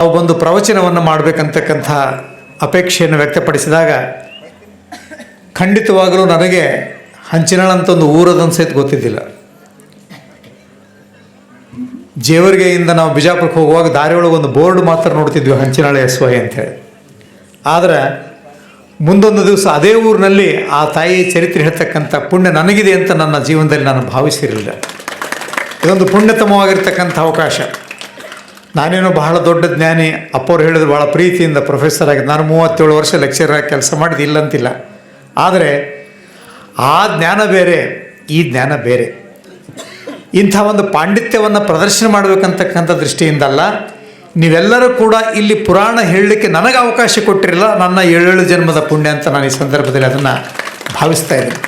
ನಾವು ಒಂದು ಪ್ರವಚನವನ್ನು ಮಾಡಬೇಕಂತಕ್ಕಂಥ ಅಪೇಕ್ಷೆಯನ್ನು ವ್ಯಕ್ತಪಡಿಸಿದಾಗ ಖಂಡಿತವಾಗಲೂ ನನಗೆ ಹಂಚಿನಾಳಂತ ಒಂದು ಊರದೊಂದು ಸಹಿತ ಗೊತ್ತಿದ್ದಿಲ್ಲ. ಜೇವರ್ಗೆಯಿಂದ ನಾವು ಬಿಜಾಪುರಕ್ಕೆ ಹೋಗುವಾಗ ದಾರಿಯೊಳಗೆ ಒಂದು ಬೋರ್ಡ್ ಮಾತ್ರ ನೋಡ್ತಿದ್ವಿ, ಹಂಚಿನಾಳ SY ಅಂತೇಳಿ. ಆದರೆ ಮುಂದೊಂದು ದಿವಸ ಅದೇ ಊರಿನಲ್ಲಿ ಆ ತಾಯಿ ಚರಿತ್ರೆ ಹೇಳ್ತಕ್ಕಂಥ ಪುಣ್ಯ ನನಗಿದೆ ಅಂತ ನನ್ನ ಜೀವನದಲ್ಲಿ ನಾನು ಭಾವಿಸಿರಲಿಲ್ಲ. ಇದೊಂದು ಪುಣ್ಯತಮವಾಗಿರ್ತಕ್ಕಂಥ ಅವಕಾಶ. ನಾನೇನೋ ಬಹಳ ದೊಡ್ಡ ಜ್ಞಾನಿ, ಅಪ್ಪವ್ರು ಹೇಳಿದ್ರು ಭಾಳ ಪ್ರೀತಿಯಿಂದ ಪ್ರೊಫೆಸರ್ ಆಗಿ, ನಾನು 37 ವರ್ಷ ಲೆಕ್ಚರ್ ಆಗಿ ಕೆಲಸ ಮಾಡಿದ್ದು ಇಲ್ಲಂತಿಲ್ಲ. ಆದರೆ ಆ ಜ್ಞಾನ ಬೇರೆ, ಈ ಜ್ಞಾನ ಬೇರೆ. ಇಂಥ ಒಂದು ಪಾಂಡಿತ್ಯವನ್ನು ಪ್ರದರ್ಶನ ಮಾಡಬೇಕಂತಕ್ಕಂಥ ದೃಷ್ಟಿಯಿಂದಲ್ಲ, ನೀವೆಲ್ಲರೂ ಕೂಡ ಇಲ್ಲಿ ಪುರಾಣ ಹೇಳಲಿಕ್ಕೆ ನನಗೆ ಅವಕಾಶ ಕೊಟ್ಟಿರಲ್ಲ, ನನ್ನ 7 ಜನ್ಮದ ಪುಣ್ಯ ಅಂತ ನಾನು ಈ ಸಂದರ್ಭದಲ್ಲಿ ಅದನ್ನು ಭಾವಿಸ್ತಾ ಇದ್ದೀನಿ.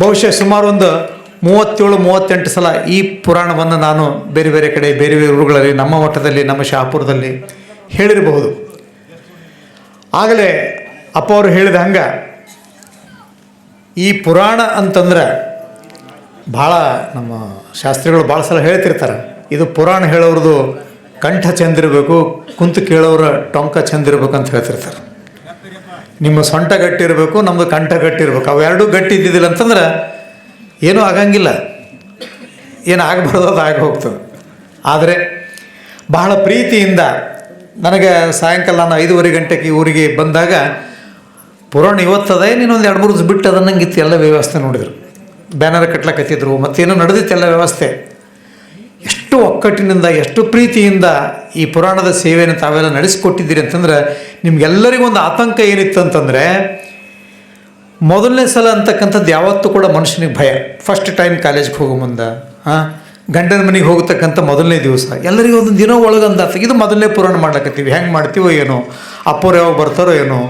ಬಹುಶಃ ಸುಮಾರು ಒಂದು 37-38 ಸಲ ಈ ಪುರಾಣವನ್ನು ನಾನು ಬೇರೆ ಬೇರೆ ಕಡೆ, ಬೇರೆ ಬೇರೆ ಊರುಗಳಲ್ಲಿ, ನಮ್ಮ ಮಠದಲ್ಲಿ, ನಮ್ಮ ಶಹಾಪುರದಲ್ಲಿ ಹೇಳಿರಬಹುದು. ಆಗಲೇ ಅಪ್ಪ ಅವರು ಹೇಳಿದ ಹಂಗೆ ಈ ಪುರಾಣ ಅಂತಂದ್ರೆ ಭಾಳ ನಮ್ಮ ಶಾಸ್ತ್ರಿಗಳು ಭಾಳ ಸಲ ಹೇಳ್ತಿರ್ತಾರೆ, ಇದು ಪುರಾಣ ಹೇಳೋರದು ಕಂಠ ಚೆಂದಿರಬೇಕು, ಕುಂತು ಕೇಳೋರ ಟೊಂಕ ಚೆಂದಿರ್ಬೇಕು ಅಂತ ಹೇಳ್ತಿರ್ತಾರೆ. ನಿಮ್ಮ ಸೊಂಟ ಗಟ್ಟಿರಬೇಕು, ನಮ್ಮದು ಕಂಠ ಗಟ್ಟಿರ್ಬೇಕು. ಅವೆರಡೂ ಗಟ್ಟಿ ಇದ್ದಿದ್ದಿಲ್ಲ ಅಂತಂದ್ರೆ ಏನೂ ಆಗಂಗಿಲ್ಲ, ಏನು ಆಗಬಾರ್ದು ಅದು ಆಗಿ ಹೋಗ್ತದೆ. ಆದರೆ ಬಹಳ ಪ್ರೀತಿಯಿಂದ ನನಗೆ ಸಾಯಂಕಾಲ ನಾನು 5:30 ಗಂಟೆಗೆ ಊರಿಗೆ ಬಂದಾಗ ಪುರಾಣ ಇವತ್ತದೆ, ನೀನೊಂದು 2-3 ದಿವಸ ಬಿಟ್ಟು ಅದನ್ನಂಗಿತ್ತು ಎಲ್ಲ ವ್ಯವಸ್ಥೆ ನೋಡಿದರು. ಬ್ಯಾನರ್ ಕಟ್ಲಕತ್ತಿದ್ರು, ಮತ್ತೇನೋ ನಡೆದಿತ್ತೆಲ್ಲ ವ್ಯವಸ್ಥೆ. ಎಷ್ಟು ಒಕ್ಕಟ್ಟಿನಿಂದ, ಎಷ್ಟು ಪ್ರೀತಿಯಿಂದ ಈ ಪುರಾಣದ ಸೇವೆಯನ್ನು ತಾವೆಲ್ಲ ನಡೆಸಿಕೊಟ್ಟಿದ್ದೀರಿ ಅಂತಂದ್ರೆ ನಿಮಗೆಲ್ಲರಿಗೂ ಒಂದು ಆತಂಕ ಏನಿತ್ತು ಅಂತಂದರೆ, ಮೊದಲನೇ ಸಲ ಅಂತಕ್ಕಂಥದ್ದು ಯಾವತ್ತೂ ಕೂಡ ಮನುಷ್ಯನಿಗೆ ಭಯ. ಫಸ್ಟ್ ಟೈಮ್ ಕಾಲೇಜ್ಗೆ ಹೋಗೋ ಮುಂದೆ, ಗಂಡನ ಮನೆಗೆ ಹೋಗ್ತಕ್ಕಂಥ ಮೊದಲನೇ ದಿವಸ ಎಲ್ಲರಿಗೂ ಒಂದೊಂದು ದಿನ ಒಳಗಂದಾತ, ಇದು ಮೊದಲನೇ ಪುರಾಣ ಮಾಡ್ಲಕತ್ತೀವಿ, ಹೆಂಗೆ ಮಾಡ್ತೀವೋ ಏನೋ, ಅಪ್ಪವ್ರು ಯಾವಾಗ ಬರ್ತಾರೋ ಏನೋ,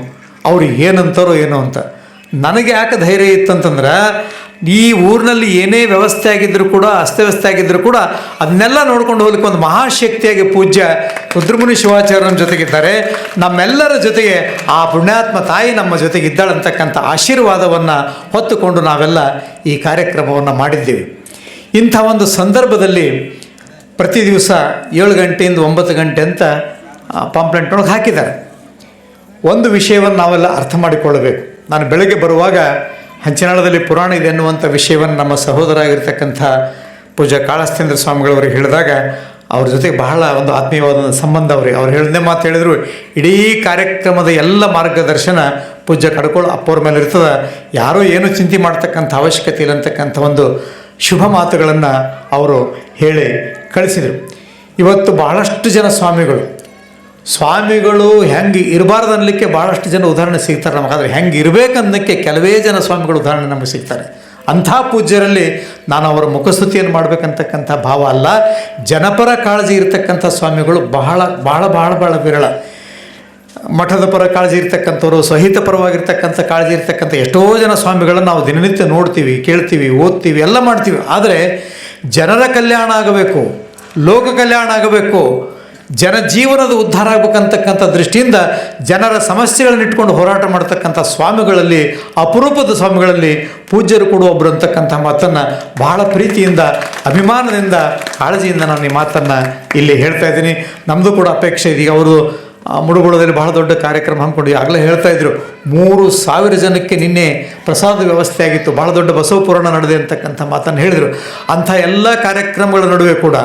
ಅವ್ರಿಗೆ ಏನಂತಾರೋ ಏನೋ ಅಂತ. ನನಗೆ ಯಾಕೆ ಧೈರ್ಯ ಇತ್ತಂತಂದ್ರೆ, ಈ ಊರಿನಲ್ಲಿ ಏನೇ ವ್ಯವಸ್ಥೆ ಆಗಿದ್ದರೂ ಕೂಡ, ಅಸ್ತವ್ಯಸ್ತ ಆಗಿದ್ದರೂ ಕೂಡ ಅದನ್ನೆಲ್ಲ ನೋಡ್ಕೊಂಡು ಹೋಗ್ಲಿಕ್ಕೆ ಒಂದು ಮಹಾಶಕ್ತಿಯಾಗಿ ಪೂಜ್ಯ ರುದ್ರಮುನಿ ಶಿವಾಚಾರ್ಯರ ಜೊತೆಗಿದ್ದಾರೆ. ನಮ್ಮೆಲ್ಲರ ಜೊತೆಗೆ ಆ ಪುಣ್ಯಾತ್ಮ ತಾಯಿ ನಮ್ಮ ಜೊತೆಗೆ ಇದ್ದಾಳಂತಕ್ಕಂಥ ಆಶೀರ್ವಾದವನ್ನು ಹೊತ್ತುಕೊಂಡು ನಾವೆಲ್ಲ ಈ ಕಾರ್ಯಕ್ರಮವನ್ನು ಮಾಡಿದ್ದೀವಿ. ಇಂಥ ಒಂದು ಸಂದರ್ಭದಲ್ಲಿ ಪ್ರತಿ ದಿವಸ 7 ಗಂಟೆಯಿಂದ 9 ಗಂಟೆ ಅಂತ ಪಾಂಪ್ಲೆಂಟ್ನೊಳಗೆ ಹಾಕಿದ್ದಾರೆ. ಒಂದು ವಿಷಯವನ್ನು ನಾವೆಲ್ಲ ಅರ್ಥ ಮಾಡಿಕೊಳ್ಳಬೇಕು. ನಾನು ಬೆಳಗ್ಗೆ ಬರುವಾಗ ಹಂಚಿನಾಳದಲ್ಲಿ ಪುರಾಣ ಇದೆ ಅನ್ನುವಂಥ ವಿಷಯವನ್ನು ನಮ್ಮ ಸಹೋದರ ಆಗಿರ್ತಕ್ಕಂಥ ಪೂಜ್ಯ ಕಾಳಸ್ತೇಂದ್ರ ಸ್ವಾಮಿಗಳವರಿಗೆ ಹೇಳಿದಾಗ ಅವ್ರ ಜೊತೆಗೆ ಬಹಳ ಒಂದು ಆತ್ಮೀಯವಾದ ಸಂಬಂಧ ಅವ್ರು ಹೇಳಿದ್ದೇ ಮಾತು ಹೇಳಿದರು. ಇಡೀ ಕಾರ್ಯಕ್ರಮದ ಎಲ್ಲ ಮಾರ್ಗದರ್ಶನ ಪೂಜ್ಯ ಕಡ್ಕೋಳ ಅಪ್ಪವ್ರ ಮೇಲೆ ಇರ್ತದೆ, ಯಾರೂ ಏನೂ ಚಿಂತೆ ಮಾಡ್ತಕ್ಕಂಥ ಅವಶ್ಯಕತೆ ಇಲ್ಲ ಅಂತಕ್ಕಂಥ ಒಂದು ಶುಭ ಮಾತುಗಳನ್ನು ಅವರು ಹೇಳಿ ಕಳಿಸಿದರು. ಇವತ್ತು ಬಹಳಷ್ಟು ಜನ ಸ್ವಾಮಿಗಳು ಹೆಂಗೆ ಇರಬಾರ್ದು ಅನ್ನಲಿಕ್ಕೆ ಭಾಳಷ್ಟು ಜನ ಉದಾಹರಣೆ ಸಿಗ್ತಾರೆ ನಮಗೆ. ಆದರೆ ಹೆಂಗೆ ಇರಬೇಕನ್ನೋಕ್ಕೆ ಕೆಲವೇ ಜನ ಸ್ವಾಮಿಗಳು ಉದಾಹರಣೆ ನಮಗೆ ಸಿಗ್ತಾರೆ. ಅಂಥ ಪೂಜ್ಯರಲ್ಲಿ ನಾನು ಅವರ ಮುಖಸ್ತುತಿಯನ್ನು ಮಾಡಬೇಕಂತಕ್ಕಂಥ ಭಾವ ಅಲ್ಲ, ಜನಪರ ಕಾಳಜಿ ಇರತಕ್ಕಂಥ ಸ್ವಾಮಿಗಳು ಬಹಳ ಭಾಳ ಭಾಳ ಭಾಳ ವಿರಳ. ಮಠದ ಪರ ಕಾಳಜಿ ಇರ್ತಕ್ಕಂಥವ್ರು, ಸಹಿತ ಪರವಾಗಿರ್ತಕ್ಕಂಥ ಕಾಳಜಿ ಇರ್ತಕ್ಕಂಥ ಎಷ್ಟೋ ಜನ ಸ್ವಾಮಿಗಳನ್ನು ನಾವು ದಿನನಿತ್ಯ ನೋಡ್ತೀವಿ, ಕೇಳ್ತೀವಿ, ಓದ್ತೀವಿ, ಎಲ್ಲ ಮಾಡ್ತೀವಿ. ಆದರೆ ಜನರ ಕಲ್ಯಾಣ ಆಗಬೇಕು, ಲೋಕ ಕಲ್ಯಾಣ ಆಗಬೇಕು, ಜನಜೀವನದ ಉದ್ಧಾರ ಆಗಬೇಕಂತಕ್ಕಂಥ ದೃಷ್ಟಿಯಿಂದ ಜನರ ಸಮಸ್ಯೆಗಳನ್ನು ಇಟ್ಕೊಂಡು ಹೋರಾಟ ಮಾಡ್ತಕ್ಕಂಥ ಸ್ವಾಮಿಗಳಲ್ಲಿ, ಅಪರೂಪದ ಸ್ವಾಮಿಗಳಲ್ಲಿ ಪೂಜ್ಯರು ಕೂಡ ಒಬ್ಬರು ಅಂತಕ್ಕಂಥ ಮಾತನ್ನು ಬಹಳ ಪ್ರೀತಿಯಿಂದ, ಅಭಿಮಾನದಿಂದ, ಕಾಳಜಿಯಿಂದ ನಾನು ಈ ಮಾತನ್ನು ಇಲ್ಲಿ ಹೇಳ್ತಾ ಇದ್ದೀನಿ. ನಮ್ಮದು ಕೂಡ ಅಪೇಕ್ಷೆ ಇದೀಗ ಅವರು ಮುಡುಗುಳದಲ್ಲಿ ಬಹಳ ದೊಡ್ಡ ಕಾರ್ಯಕ್ರಮ ಹಮ್ಮಿಕೊಂಡು ಆಗಲೇ ಹೇಳ್ತಾಯಿದ್ರು, 3,000 ಜನಕ್ಕೆ ನಿನ್ನೆ ಪ್ರಸಾದ ವ್ಯವಸ್ಥೆ ಆಗಿತ್ತು, ಭಾಳ ದೊಡ್ಡ ಬಸವ ಪುರಾಣ ನಡೆದೆ ಅಂತಕ್ಕಂಥ ಮಾತನ್ನು ಹೇಳಿದರು. ಅಂಥ ಎಲ್ಲ ಕಾರ್ಯಕ್ರಮಗಳ ನಡುವೆ ಕೂಡ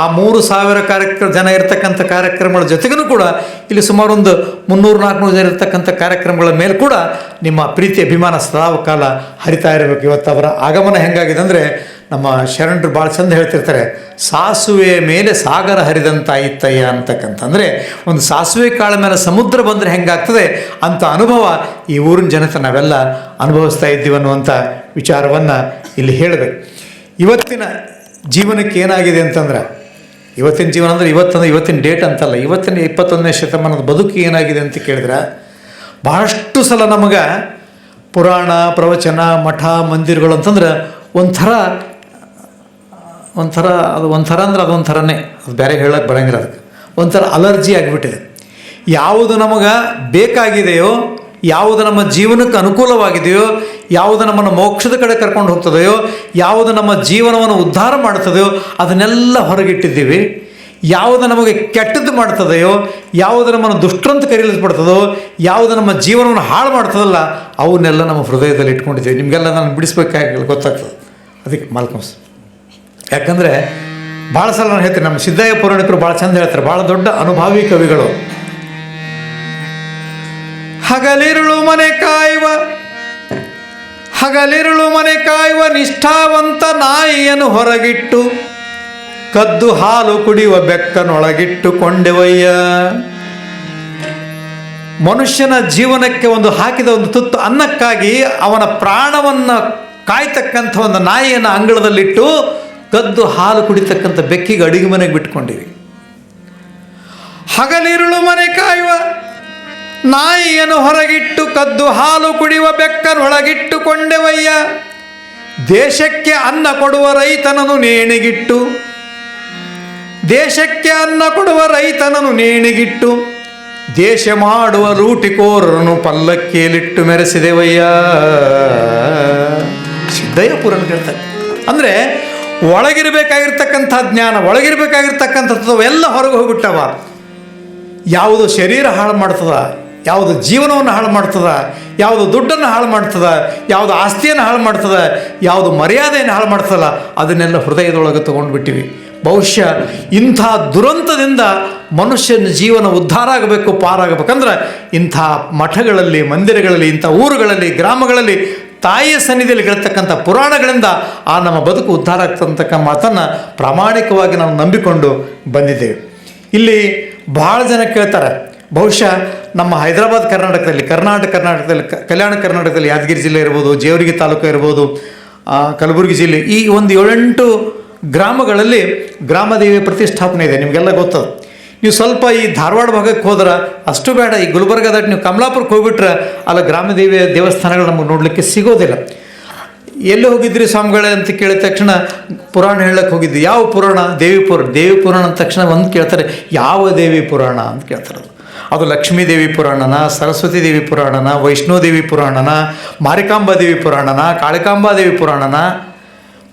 ಆ 3,000 ಜನ ಇರತಕ್ಕಂಥ ಕಾರ್ಯಕ್ರಮಗಳ ಜೊತೆಗೂ ಕೂಡ ಇಲ್ಲಿ ಸುಮಾರು ಒಂದು 300-400 ಜನ ಇರತಕ್ಕಂಥ ಕಾರ್ಯಕ್ರಮಗಳ ಮೇಲೆ ಕೂಡ ನಿಮ್ಮ ಪ್ರೀತಿ ಅಭಿಮಾನ ಸದಾಕಾಲ ಹರಿತಾ ಇರಬೇಕು. ಇವತ್ತು ಅವರ ಆಗಮನ ಹೆಂಗಾಗಿದೆ ಅಂದರೆ, ನಮ್ಮ ಶರಣರು ಭಾಳ ಚಂದ ಹೇಳ್ತಿರ್ತಾರೆ, ಸಾಸುವೆ ಮೇಲೆ ಸಾಗರ ಹರಿದಂತಾಯಿತ್ತಯ್ಯ ಅಂತಕ್ಕಂಥ. ಅಂದರೆ ಒಂದು ಸಾಸುವೆ ಕಾಳ ಮೇಲೆ ಸಮುದ್ರ ಬಂದರೆ ಹೆಂಗಾಗ್ತದೆ ಅಂಥ ಅನುಭವ ಈ ಊರಿನ ಜನತೆ ನಾವೆಲ್ಲ ಅನುಭವಿಸ್ತಾ ಇದ್ದೀವಿ ಅನ್ನುವಂಥ ವಿಚಾರವನ್ನು ಇಲ್ಲಿ ಹೇಳಬೇಕು. ಇವತ್ತಿನ ಜೀವನಕ್ಕೆ ಏನಾಗಿದೆ ಅಂತಂದ್ರೆ, ಇವತ್ತಿನ ಜೀವನ ಅಂದರೆ ಇವತ್ತಿನ ಡೇಟ್ ಅಂತಲ್ಲ, ಇವತ್ತಿನ 21ನೇ ಶತಮಾನದ ಬದುಕು ಏನಾಗಿದೆ ಅಂತ ಕೇಳಿದ್ರೆ, ಬಹಳಷ್ಟು ಸಲ ನಮಗೆ ಪುರಾಣ, ಪ್ರವಚನ, ಮಠ, ಮಂದಿರಗಳು ಅಂತಂದ್ರೆ ಒಂಥರ ಅಂದ್ರೆ ಅದೊಂಥರನೇ, ಅದು ಬೇರೆ ಹೇಳೋಕ್ಕೆ ಬರೋಂಗಿಲ್ಲ, ಅದಕ್ಕೆ ಒಂಥರ ಅಲರ್ಜಿ ಆಗಿಬಿಟ್ಟಿದೆ. ಯಾವುದು ನಮಗೆ ಬೇಕಾಗಿದೆಯೋ, ಯಾವುದು ನಮ್ಮ ಜೀವನಕ್ಕೆ ಅನುಕೂಲವಾಗಿದೆಯೋ, ಯಾವುದು ನಮ್ಮನ್ನು ಮೋಕ್ಷದ ಕಡೆ ಕರ್ಕೊಂಡು ಹೋಗ್ತದೆಯೋ, ಯಾವುದು ನಮ್ಮ ಜೀವನವನ್ನು ಉದ್ಧಾರ ಮಾಡ್ತದೆಯೋ ಅದನ್ನೆಲ್ಲ ಹೊರಗಿಟ್ಟಿದ್ದೀವಿ. ಯಾವುದು ನಮಗೆ ಕೆಟ್ಟದ್ದು ಮಾಡ್ತದೆಯೋ, ಯಾವುದು ನಮ್ಮನ್ನು ದುಷ್ಟರಂತ ಕರೆಯಲ್ಪಡ್ತದೋ, ಯಾವುದು ನಮ್ಮ ಜೀವನವನ್ನು ಹಾಳು ಮಾಡ್ತದಲ್ಲ, ಅವನ್ನೆಲ್ಲ ನಮ್ಮ ಹೃದಯದಲ್ಲಿ ಇಟ್ಕೊಂಡಿದ್ದೀವಿ. ನಿಮಗೆಲ್ಲ ನಾನು ಬಿಡಿಸ್ಬೇಕಾಗಿಲ್ಲ, ಗೊತ್ತಾಗ್ತದೆ. ಅದಕ್ಕೆ ಮಾಲ್ಕಮ್ಸ್, ಯಾಕಂದರೆ ಭಾಳ ಸಲ ನಾನು ಹೇಳ್ತೀನಿ, ನಮ್ಮ ಸಿದ್ದಯ್ಯ ಪುರಾಣಿಕರು ಭಾಳ ಚಂದ ಹೇಳ್ತಾರೆ, ಭಾಳ ದೊಡ್ಡ ಅನುಭಾವಿ ಕವಿಗಳು. ಹಗಲಿರುಳು ಮನೆ ಕಾಯುವ ನಿಷ್ಠಾವಂತ ನಾಯಿಯನ್ನು ಹೊರಗಿಟ್ಟು ಕದ್ದು ಹಾಲು ಕುಡಿಯುವ ಬೆಕ್ಕನೊಳಗಿಟ್ಟು ಕೊಂಡೆವಯ್ಯ. ಮನುಷ್ಯನ ಜೀವನಕ್ಕೆ ಹಾಕಿದ ಒಂದು ತುತ್ತು ಅನ್ನಕ್ಕಾಗಿ ಅವನ ಪ್ರಾಣವನ್ನು ಕಾಯ್ತಕ್ಕಂಥ ಒಂದು ನಾಯಿಯನ್ನು ಅಂಗಳದಲ್ಲಿಟ್ಟು ಕದ್ದು ಹಾಲು ಕುಡಿತಕ್ಕಂಥ ಬೆಕ್ಕಿಗೆ ಅಡಿಗೆ ಮನೆಗೆ ಬಿಟ್ಕೊಂಡಿವಿ. ಹಗಲಿರುಳು ಮನೆ ಕಾಯುವ ನಾಯಿಯನ್ನು ಹೊರಗಿಟ್ಟು ಕದ್ದು ಹಾಲು ಕುಡಿಯುವ ಬೆಕ್ಕನೊಳಗಿಟ್ಟು ಕೊಂಡೆವಯ್ಯ. ದೇಶಕ್ಕೆ ಅನ್ನ ಕೊಡುವ ರೈತನನ್ನು ನೇಣಿಗಿಟ್ಟು ದೇಶ ಮಾಡುವ ಲೂಟಿಕೋರರನ್ನು ಪಲ್ಲಕ್ಕಿಯಲ್ಲಿಟ್ಟು ಮೆರೆಸಿದೆವಯ್ಯ. ಸಿದ್ದಯ್ಯ ಪುರಾಣ ಹೇಳ್ತಾರೆ. ಅಂದರೆ ಒಳಗಿರಬೇಕಾಗಿರ್ತಕ್ಕಂಥ ಜ್ಞಾನ, ಒಳಗಿರಬೇಕಾಗಿರ್ತಕ್ಕಂಥದ್ದು ಎಲ್ಲ ಹೊರಗೆ ಹೋಗ್ಬಿಟ್ಟವ. ಯಾವುದು ಶರೀರ ಹಾಳು ಮಾಡ್ತದ, ಯಾವುದು ಜೀವನವನ್ನು ಹಾಳು ಮಾಡ್ತದ, ಯಾವುದು ದುಡ್ಡನ್ನು ಹಾಳು ಮಾಡ್ತದ, ಯಾವುದು ಆಸ್ತಿಯನ್ನು ಹಾಳು ಮಾಡ್ತದ, ಯಾವುದು ಮರ್ಯಾದೆಯನ್ನು ಹಾಳು ಮಾಡ್ತದಲ್ಲ, ಅದನ್ನೆಲ್ಲ ಹೃದಯದೊಳಗೆ ತೊಗೊಂಡ್ಬಿಟ್ಟಿವಿ. ಬಹುಶಃ ಇಂಥ ದುರಂತದಿಂದ ಮನುಷ್ಯನ ಜೀವನ ಉದ್ಧಾರ ಆಗಬೇಕು, ಪಾರಾಗಬೇಕಂದ್ರೆ ಇಂಥ ಮಠಗಳಲ್ಲಿ, ಮಂದಿರಗಳಲ್ಲಿ, ಇಂಥ ಊರುಗಳಲ್ಲಿ, ಗ್ರಾಮಗಳಲ್ಲಿ ತಾಯಿಯ ಸನ್ನಿಧಿಯಲ್ಲಿ ಕೇಳ್ತಕ್ಕಂಥ ಪುರಾಣಗಳಿಂದ ಆ ನಮ್ಮ ಬದುಕು ಉದ್ಧಾರ ಆಗ್ತಕ್ಕಂಥ ಮಾತನ್ನು ಪ್ರಾಮಾಣಿಕವಾಗಿ ನಾವು ನಂಬಿಕೊಂಡು ಬಂದಿದ್ದೇವೆ. ಇಲ್ಲಿ ಭಾಳ ಜನ ಕೇಳ್ತಾರೆ, ಬಹುಶಃ ನಮ್ಮ ಹೈದರಾಬಾದ್ ಕರ್ನಾಟಕದಲ್ಲಿ, ಕಲ್ಯಾಣ ಕರ್ನಾಟಕದಲ್ಲಿ ಯಾದಗಿರಿ ಜಿಲ್ಲೆ ಇರ್ಬೋದು, ಜೇವರ್ಗಿ ತಾಲೂಕು ಇರ್ಬೋದು, ಕಲಬುರಗಿ ಜಿಲ್ಲೆ, ಈ ಒಂದು 7-8 ಗ್ರಾಮಗಳಲ್ಲಿ ಗ್ರಾಮದೇವಿಯ ಪ್ರತಿಷ್ಠಾಪನೆ ಇದೆ. ನಿಮಗೆಲ್ಲ ಗೊತ್ತದ. ನೀವು ಸ್ವಲ್ಪ ಈ ಧಾರವಾಡ ಭಾಗಕ್ಕೆ ಹೋದ್ರೆ ಅಷ್ಟು ಬೇಡ, ಈ ಗುಲ್ಬರ್ಗದ ನೀವು ಕಮಲಾಪುರಕ್ಕೆ ಹೋಗ್ಬಿಟ್ರೆ ಅಲ್ಲ ಗ್ರಾಮದೇವಿಯ ದೇವಸ್ಥಾನಗಳು ನಮಗೆ ನೋಡಲಿಕ್ಕೆ ಸಿಗೋದಿಲ್ಲ. ಎಲ್ಲಿ ಹೋಗಿದ್ರಿ ಸ್ವಾಮಿಗಳೇ ಅಂತ ಕೇಳಿದ ತಕ್ಷಣ ಪುರಾಣ ಹೇಳಕ್ಕೆ ಹೋಗಿದ್ವಿ. ಯಾವ ಪುರಾಣ? ದೇವಿ ಪುರಾಣ ಅಂದ ತಕ್ಷಣ ಒಂದು ಕೇಳ್ತಾರೆ, ಯಾವ ದೇವಿ ಪುರಾಣ ಅಂತ ಕೇಳ್ತಾರೆ. ಅದು ಲಕ್ಷ್ಮೀ ದೇವಿ ಪುರಾಣನ, ಸರಸ್ವತಿ ದೇವಿ ಪುರಾಣನ, ವೈಷ್ಣೋದೇವಿ ಪುರಾಣನ, ಮಾರಿಕಾಂಬಾ ದೇವಿ ಪುರಾಣನ, ಕಾಳಿಕಾಂಬಾ ದೇವಿ ಪುರಾಣನ,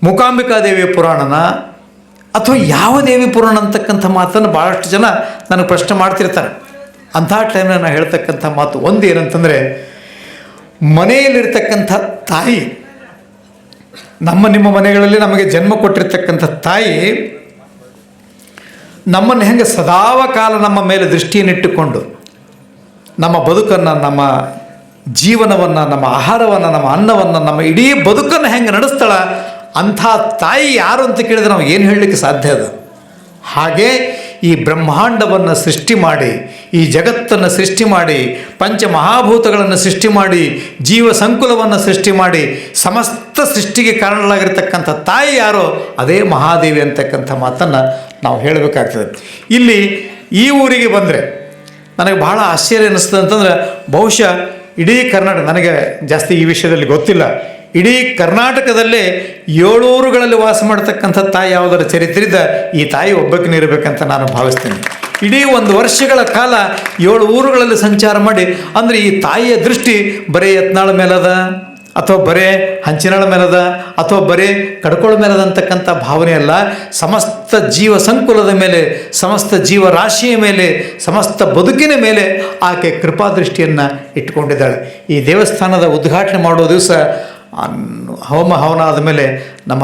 ಮೂಕಾಂಬಿಕಾ ದೇವಿ ಪುರಾಣನ, ಅಥವಾ ಯಾವ ದೇವಿ ಪುರಾಣ ಅಂತಕ್ಕಂಥ ಮಾತನ್ನು ಭಾಳಷ್ಟು ಜನ ನನಗೆ ಪ್ರಶ್ನೆ ಮಾಡ್ತಿರ್ತಾರೆ. ಅಂಥ ಟೈಮ್ನ ನಾನು ಹೇಳ್ತಕ್ಕಂಥ ಮಾತು ಒಂದು ಏನಂತಂದರೆ, ಮನೆಯಲ್ಲಿರ್ತಕ್ಕಂಥ ತಾಯಿ, ನಿಮ್ಮ ಮನೆಗಳಲ್ಲಿ ನಮಗೆ ಜನ್ಮ ಕೊಟ್ಟಿರ್ತಕ್ಕಂಥ ತಾಯಿ ನಮ್ಮನ್ನು ಹೆಂಗೆ ಸದಾವಕಾಲ ನಮ್ಮ ಮೇಲೆ ದೃಷ್ಟಿಯನ್ನಿಟ್ಟುಕೊಂಡು ನಮ್ಮ ಬದುಕನ್ನು, ನಮ್ಮ ಜೀವನವನ್ನು, ನಮ್ಮ ಆಹಾರವನ್ನು, ನಮ್ಮ ಅನ್ನವನ್ನು, ನಮ್ಮ ಇಡೀ ಬದುಕನ್ನು ಹೆಂಗೆ ನಡೆಸ್ತಾಳ, ಅಂಥ ತಾಯಿ ಯಾರು ಅಂತ ಕೇಳಿದ್ರೆ ನಾವು ಏನು ಹೇಳಲಿಕ್ಕೆ ಸಾಧ್ಯ ಅದ. ಹಾಗೆ ಈ ಬ್ರಹ್ಮಾಂಡವನ್ನು ಸೃಷ್ಟಿ ಮಾಡಿ, ಈ ಜಗತ್ತನ್ನು ಸೃಷ್ಟಿ ಮಾಡಿ, ಪಂಚಮಹಾಭೂತಗಳನ್ನು ಸೃಷ್ಟಿ ಮಾಡಿ, ಜೀವ ಸಂಕುಲವನ್ನು ಸೃಷ್ಟಿ ಮಾಡಿ, ಸಮಸ್ತ ಸೃಷ್ಟಿಗೆ ಕಾರಣಲಾಗಿರ್ತಕ್ಕಂಥ ತಾಯಿ ಯಾರೋ ಅದೇ ಮಹಾದೇವಿ ಅಂತಕ್ಕಂಥ ಮಾತನ್ನು ನಾವು ಹೇಳಬೇಕಾಗ್ತದೆ. ಇಲ್ಲಿ ಈ ಊರಿಗೆ ಬಂದರೆ ನನಗೆ ಬಹಳ ಆಶ್ಚರ್ಯ ಅನ್ನಿಸ್ತದೆ. ಅಂತಂದರೆ ಬಹುಶಃ ಇಡೀ ಕರ್ನಾಟಕ, ನನಗೆ ಜಾಸ್ತಿ ಈ ವಿಷಯದಲ್ಲಿ ಗೊತ್ತಿಲ್ಲ, ಇಡೀ ಕರ್ನಾಟಕದಲ್ಲೇ 7 ಊರುಗಳಲ್ಲಿ ವಾಸ ಮಾಡ್ತಕ್ಕಂಥ ತಾಯಿ ಯಾವುದರ ಚರಿತ್ರೆ ಇದ್ದ ಈ ತಾಯಿ ಒಬ್ಬಕ್ಕೇ ಇರಬೇಕಂತ ನಾನು ಭಾವಿಸ್ತೇನೆ. ಇಡೀ 1 ವರ್ಷಗಳ ಕಾಲ 7 ಊರುಗಳಲ್ಲಿ ಸಂಚಾರ ಮಾಡಿ, ಅಂದರೆ ಈ ತಾಯಿಯ ದೃಷ್ಟಿ ಬರೀ ಯತ್ನಾಳ ಮೇಲದ, ಅಥವಾ ಬರೇ ಹಂಚಿನಾಳ ಮೇಲದ, ಅಥವಾ ಬರೇ ಕಡ್ಕೊಳ ಮೇಲದ ಅಂತಕ್ಕಂಥ ಭಾವನೆ ಅಲ್ಲ. ಸಮಸ್ತ ಜೀವ ಸಂಕುಲದ ಮೇಲೆ, ಸಮಸ್ತ ಜೀವರಾಶಿಯ ಮೇಲೆ, ಸಮಸ್ತ ಬದುಕಿನ ಮೇಲೆ ಆಕೆ ಕೃಪಾದೃಷ್ಟಿಯನ್ನು ಇಟ್ಟುಕೊಂಡಿದ್ದಾಳೆ. ಈ ದೇವಸ್ಥಾನದ ಉದ್ಘಾಟನೆ ಮಾಡೋ ದಿವಸ ಹವನ ಆದಮೇಲೆ ನಮ್ಮ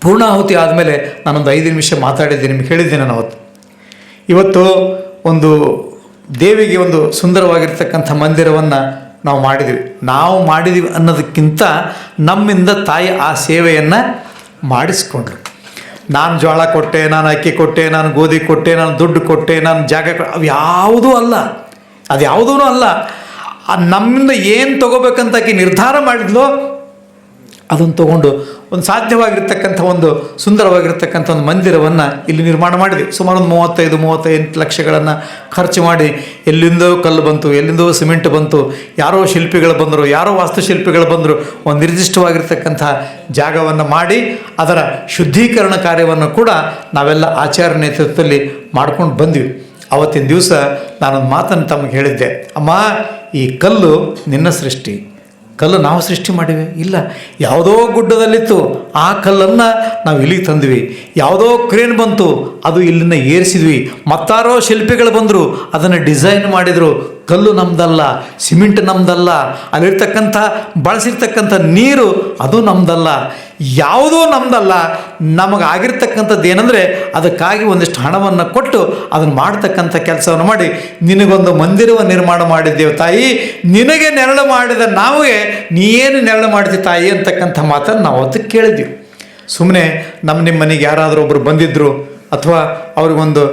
ಪೂರ್ಣಾಹುತಿ ಆದಮೇಲೆ ನಾನೊಂದು 5 ನಿಮಿಷ ಮಾತಾಡಿದ್ದೆ, ನಿಮ್ಗೆ ಹೇಳಿದ್ದೆ ನಾನು ಅವತ್ತು. ಇವತ್ತು ಒಂದು ದೇವಿಗೆ ಒಂದು ಸುಂದರವಾಗಿರ್ತಕ್ಕಂಥ ಮಂದಿರವನ್ನು ನಾವು ಮಾಡಿದ್ದೀವಿ ಅನ್ನೋದಕ್ಕಿಂತ ನಮ್ಮಿಂದ ತಾಯಿ ಆ ಸೇವೆಯನ್ನು ಮಾಡಿಸ್ಕೊಂಡ್ರು. ನಾನು ಜೋಳ ಕೊಟ್ಟೆ, ನಾನು ಅಕ್ಕಿ ಕೊಟ್ಟೆ, ನಾನು ಗೋಧಿ ಕೊಟ್ಟೆ, ನಾನು ದುಡ್ಡು ಕೊಟ್ಟೆ, ನಾನು ಜಾಗ ಅವು ಯಾವುದೂ ಅಲ್ಲ, ಅದು ಯಾವುದೂ ಅಲ್ಲ. ನಮ್ಮಿಂದ ಏನು ತೊಗೋಬೇಕಂತ ಆಕೆ ನಿರ್ಧಾರ ಮಾಡಿದ್ಲೋ ಅದನ್ನು ತೊಗೊಂಡು ಒಂದು ಸಾಧ್ಯವಾಗಿರ್ತಕ್ಕಂಥ ಒಂದು ಸುಂದರವಾಗಿರ್ತಕ್ಕಂಥ ಒಂದು ಮಂದಿರವನ್ನು ಇಲ್ಲಿ ನಿರ್ಮಾಣ ಮಾಡಿದ್ವಿ. ಸುಮಾರು ಒಂದು 35-38 ಲಕ್ಷಗಳನ್ನು ಖರ್ಚು ಮಾಡಿ, ಎಲ್ಲಿಂದೋ ಕಲ್ಲು ಬಂತು, ಎಲ್ಲಿಂದೋ ಸಿಮೆಂಟ್ ಬಂತು, ಯಾರೋ ಶಿಲ್ಪಿಗಳು ಬಂದರು, ಯಾರೋ ವಾಸ್ತುಶಿಲ್ಪಿಗಳು ಬಂದರು, ಒಂದು ನಿರ್ದಿಷ್ಟವಾಗಿರ್ತಕ್ಕಂಥ ಜಾಗವನ್ನು ಮಾಡಿ ಅದರ ಶುದ್ಧೀಕರಣ ಕಾರ್ಯವನ್ನು ಕೂಡ ನಾವೆಲ್ಲ ಆಚಾರ್ಯ ನೇತೃತ್ವದಲ್ಲಿ ಮಾಡ್ಕೊಂಡು ಬಂದ್ವಿ. ಅವತ್ತಿನ ದಿವಸ ನಾನೊಂದು ಮಾತನ್ನು ತಮಗೆ ಹೇಳಿದ್ದೆ, ಅಮ್ಮ ಈ ಕಲ್ಲು ನಿನ್ನ ಸೃಷ್ಟಿ, ಕಲ್ಲು ನಾವು ಸೃಷ್ಟಿ ಮಾಡಿವೆ? ಇಲ್ಲ. ಯಾವುದೋ ಗುಡ್ಡದಲ್ಲಿತ್ತು, ಆ ಕಲ್ಲನ್ನು ನಾವು ಇಲ್ಲಿಗೆ ತಂದ್ವಿ. ಯಾವುದೋ ಕ್ರೇನ್ ಬಂತು, ಅದು ಇಲ್ಲಿಂದ ಏರಿಸಿದ್ವಿ. ಮತ್ತಾರೋ ಶಿಲ್ಪಿಗಳು ಬಂದರು, ಅದನ್ನು ಡಿಸೈನ್ ಮಾಡಿದರು. ಕಲ್ಲು ನಮ್ಮದಲ್ಲ, ಸಿಮೆಂಟ್ ನಮ್ಮದಲ್ಲ, ಅಲ್ಲಿರ್ತಕ್ಕಂಥ ಬಳಸಿರ್ತಕ್ಕಂಥ ನೀರು ಅದು ನಮ್ಮದಲ್ಲ, ಯಾವುದೂ ನಮ್ಮದಲ್ಲ. ನಮಗಾಗಿರ್ತಕ್ಕಂಥದ್ದು ಏನಂದರೆ ಅದಕ್ಕಾಗಿ ಒಂದಿಷ್ಟು ಹಣವನ್ನು ಕೊಟ್ಟು ಅದನ್ನು ಮಾಡ್ತಕ್ಕಂಥ ಕೆಲಸವನ್ನು ಮಾಡಿ ನಿನಗೊಂದು ಮಂದಿರವನ್ನು ನಿರ್ಮಾಣ ಮಾಡಿದ್ದೇವೆ ತಾಯಿ, ನಿನಗೆ ನೆರಳು ಮಾಡಿದ ನಾವೇ ನೀನು ನೆರಳು ಮಾಡ್ತೀವಿ ತಾಯಿ ಅಂತಕ್ಕಂಥ ಮಾತನ್ನು ನಾವು ಅದಕ್ಕೆ ಕೇಳಿದ್ವಿ. ಸುಮ್ಮನೆ ನಿಮ್ಮ ಮನೆಗೆ ಯಾರಾದರೂ ಒಬ್ಬರು ಬಂದಿದ್ದರು, ಅಥವಾ ಅವ್ರಿಗೊಂದು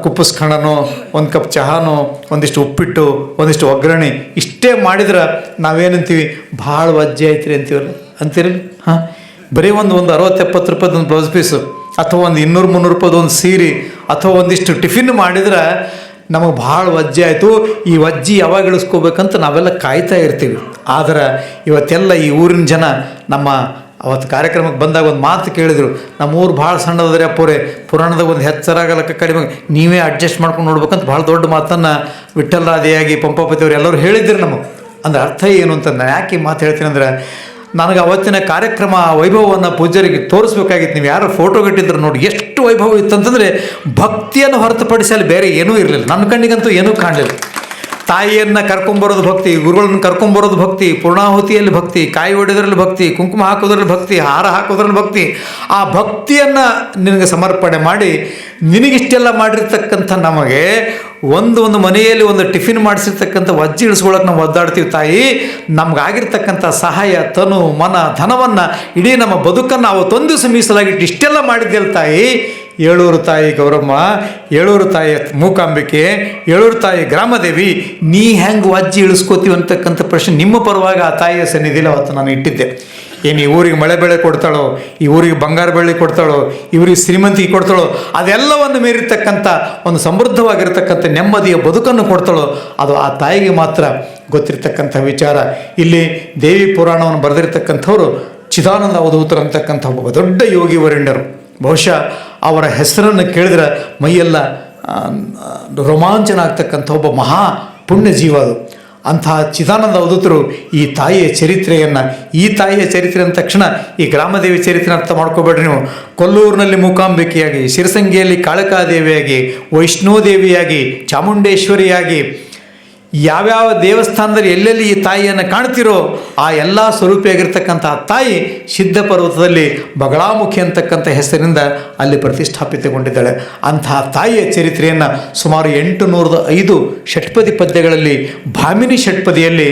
ಕುಪ್ಪಸ್ ಖಂಡನೋ, ಒಂದು ಕಪ್ ಚಹಾನೋ, ಒಂದಿಷ್ಟು ಉಪ್ಪಿಟ್ಟು, ಒಂದಿಷ್ಟು ಒಗ್ಗರಣೆ ಇಷ್ಟೇ ಮಾಡಿದ್ರೆ ನಾವೇನಂತೀವಿ? ಭಾಳ ವಜ್ಜೆ ಐತ್ರಿ ಅಂತೀರಲ್ಲ. ಹಾಂ, ಬರೀ ಒಂದು 60-70 ರೂಪಾಯ್ದು ಒಂದು ಬ್ಲೌಸ್ ಪೀಸು, ಅಥವಾ ಒಂದು 200-300 ರೂಪಾಯ್ದು ಒಂದು ಸೀರೆ, ಅಥವಾ ಒಂದಿಷ್ಟು ಟಿಫಿನ್ ಮಾಡಿದ್ರೆ ನಮಗೆ ಭಾಳ ವಜ್ಜೆ ಆಯಿತು. ಈ ವಜ್ಜೆ ಯಾವಾಗ ಇಳಿಸ್ಕೋಬೇಕಂತ ನಾವೆಲ್ಲ ಕಾಯ್ತಾ ಇರ್ತೀವಿ. ಆದರೆ ಇವತ್ತೆಲ್ಲ ಈ ಊರಿನ ಜನ ನಮ್ಮ ಅವತ್ತು ಕಾರ್ಯಕ್ರಮಕ್ಕೆ ಬಂದಾಗ ಒಂದು ಮಾತು ಕೇಳಿದರು, ನಮ್ಮ ಊರು ಭಾಳ ಸಣ್ಣದಾದ್ರೆ ಅಪ್ಪೋರೆ, ಪುರಾಣದಾಗ ಒಂದು ಹೆಚ್ಚರಾಗಲಕ್ಕ ಕಡಿಮೆ, ನೀವೇ ಅಡ್ಜಸ್ಟ್ ಮಾಡ್ಕೊಂಡು ನೋಡ್ಬೇಕಂತ ಭಾಳ ದೊಡ್ಡ ಮಾತನ್ನು ವಿಠ್ಠಲರಾದಿಯಾಗಿ ಪಂಪಾಪತಿಯವರು ಎಲ್ಲರೂ ಹೇಳಿದ್ರು ನಮಗೆ. ಅಂದರೆ ಅರ್ಥ ಏನು ಅಂತ ನಾನು ಯಾಕೆ ಈ ಮಾತು ಹೇಳ್ತೀನಿ ಅಂದರೆ, ನನಗೆ ಅವತ್ತಿನ ಕಾರ್ಯಕ್ರಮ ವೈಭವವನ್ನು ಪೂಜ್ಯರಿಗೆ ತೋರಿಸ್ಬೇಕಾಗಿತ್ತು. ನೀವು ಯಾರು ಫೋಟೋ ಇಟ್ಟಿದ್ರು ನೋಡಿ, ಎಷ್ಟು ವೈಭವ ಇತ್ತಂತಂದರೆ ಭಕ್ತಿಯನ್ನು ಹೊರತುಪಡಿಸಿ ಅಲ್ಲಿ ಬೇರೆ ಏನೂ ಇರಲಿಲ್ಲ. ನನ್ನ ಕಣ್ಣಿಗಂತೂ ಏನೂ ಕಾಣಲಿಲ್ಲ. ತಾಯಿಯನ್ನು ಕರ್ಕೊಂಬರೋದು ಭಕ್ತಿ, ಗುರುಗಳನ್ನು ಕರ್ಕೊಂಬರೋದು ಭಕ್ತಿ, ಪೂರ್ಣಾಹುತಿಯಲ್ಲಿ ಭಕ್ತಿ, ಕಾಯಿ ಹೊಡೆಯೋದ್ರಲ್ಲಿ ಭಕ್ತಿ, ಕುಂಕುಮ ಹಾಕೋದ್ರಲ್ಲಿ ಭಕ್ತಿ, ಹಾರ ಹಾಕೋದ್ರಲ್ಲಿ ಭಕ್ತಿ. ಆ ಭಕ್ತಿಯನ್ನು ನಿನಗೆ ಸಮರ್ಪಣೆ ಮಾಡಿ ನಿನಗಿಷ್ಟೆಲ್ಲ ಮಾಡಿರ್ತಕ್ಕಂಥ ನಮಗೆ ಒಂದು ಮನೆಯಲ್ಲಿ ಒಂದು ಟಿಫಿನ್ ಮಾಡಿಸಿರ್ತಕ್ಕಂಥ ವಜ್ಜೆ ಇಳಿಸ್ಕೊಳ್ಳೋಕೆ ನಾವು ಒದ್ದಾಡ್ತೀವಿ ತಾಯಿ. ನಮಗಾಗಿರ್ತಕ್ಕಂಥ ಸಹಾಯ, ತನು, ಮನ, ಧನವನ್ನು, ಇಡೀ ನಮ್ಮ ಬದುಕನ್ನು ಅವತ್ತೊಂದು ದಿವಸ ಮೀಸಲಾಗಿಟ್ಟು ಇಷ್ಟೆಲ್ಲ ಮಾಡಿದ್ದೆಲ್ಲ ತಾಯಿ. ಏಳೂರು ತಾಯಿ ಗೌರಮ್ಮ, ಏಳೂರು ತಾಯಿ ಮೂಕಾಂಬಿಕೆ, ಏಳೂರು ತಾಯಿ ಗ್ರಾಮದೇವಿ, ನೀ ಹೆಂಗೆ ವಜ್ಜೆ ಇಳಿಸ್ಕೋತೀವಿ ಅಂತಕ್ಕಂಥ ಪ್ರಶ್ನೆ ನಿಮ್ಮ ಪರವಾಗಿ ಆ ತಾಯಿಯ ಸನ್ನಿಧಿಲಿ ಅವತ್ತು ನಾನು ಇಟ್ಟಿದ್ದೆ. ಏನು ಈ ಊರಿಗೆ ಮಳೆ ಬೆಳೆ ಕೊಡ್ತಾಳೋ, ಈ ಊರಿಗೆ ಬಂಗಾರ ಬೆಳ್ಳಿ ಕೊಡ್ತಾಳೋ, ಇವರಿಗೆ ಶ್ರೀಮಂತಿಗೆ ಕೊಡ್ತಾಳೋ, ಅದೆಲ್ಲವನ್ನು ಮೀರಿರ್ತಕ್ಕಂಥ ಒಂದು ಸಮೃದ್ಧವಾಗಿರ್ತಕ್ಕಂಥ ನೆಮ್ಮದಿಯ ಬದುಕನ್ನು ಕೊಡ್ತಾಳೋ, ಅದು ಆ ತಾಯಿಗೆ ಮಾತ್ರ ಗೊತ್ತಿರ್ತಕ್ಕಂಥ ವಿಚಾರ. ಇಲ್ಲಿ ದೇವಿ ಪುರಾಣವನ್ನು ಬರೆದಿರ್ತಕ್ಕಂಥವ್ರು ಚಿದಾನಂದ ಅವಧೂತರು ಅಂತಕ್ಕಂಥ ಒಬ್ಬ ದೊಡ್ಡ ಯೋಗಿ ವರೇಣ್ಯರು. ಬಹುಶಃ ಅವರ ಹೆಸರನ್ನು ಕೇಳಿದ್ರೆ ಮೈಯೆಲ್ಲ ರೋಮಾಂಚನ ಆಗ್ತಕ್ಕಂಥ ಒಬ್ಬ ಮಹಾ ಪುಣ್ಯ ಜೀವ ಅದು. ಅಂತಹ ಚಿದಾನಂದ ಅವಧೂತರು ಈ ತಾಯಿಯ ಚರಿತ್ರೆಯನ್ನು, ಈ ತಾಯಿಯ ಚರಿತ್ರೆ ಅಂದ ತಕ್ಷಣ ಈ ಗ್ರಾಮದೇವಿ ಚರಿತ್ರೆ ಅರ್ಥ ಮಾಡ್ಕೋಬೇಡ್ರಿ ನೀವು. ಕೊಲ್ಲೂರಿನಲ್ಲಿ ಮೂಕಾಂಬಿಕೆಯಾಗಿ, ಶಿರಸಂಗಿಯಲ್ಲಿ ಕಾಳಕಾದೇವಿಯಾಗಿ, ವೈಷ್ಣೋದೇವಿಯಾಗಿ, ಚಾಮುಂಡೇಶ್ವರಿಯಾಗಿ, ಯಾವ್ಯಾವ ದೇವಸ್ಥಾನದಲ್ಲಿ ಎಲ್ಲೆಲ್ಲಿ ಈ ತಾಯಿಯನ್ನು ಕಾಣ್ತಿರೋ ಆ ಎಲ್ಲ ಸ್ವರೂಪಿಯಾಗಿರ್ತಕ್ಕಂಥ ತಾಯಿ ಸಿದ್ಧ ಪರ್ವತದಲ್ಲಿ ಬಗಳಾಮುಖಿ ಅಂತಕ್ಕಂಥ ಹೆಸರಿನಿಂದ ಅಲ್ಲಿ ಪ್ರತಿಷ್ಠಾಪಿತಗೊಂಡಿದ್ದಾಳೆ. ಅಂತಹ ತಾಯಿಯ ಚರಿತ್ರೆಯನ್ನು ಸುಮಾರು 805 ಷಟ್ಪದಿ ಪದ್ಯಗಳಲ್ಲಿ ಭಾಮಿನಿ ಷಟ್ಪದಿಯಲ್ಲಿ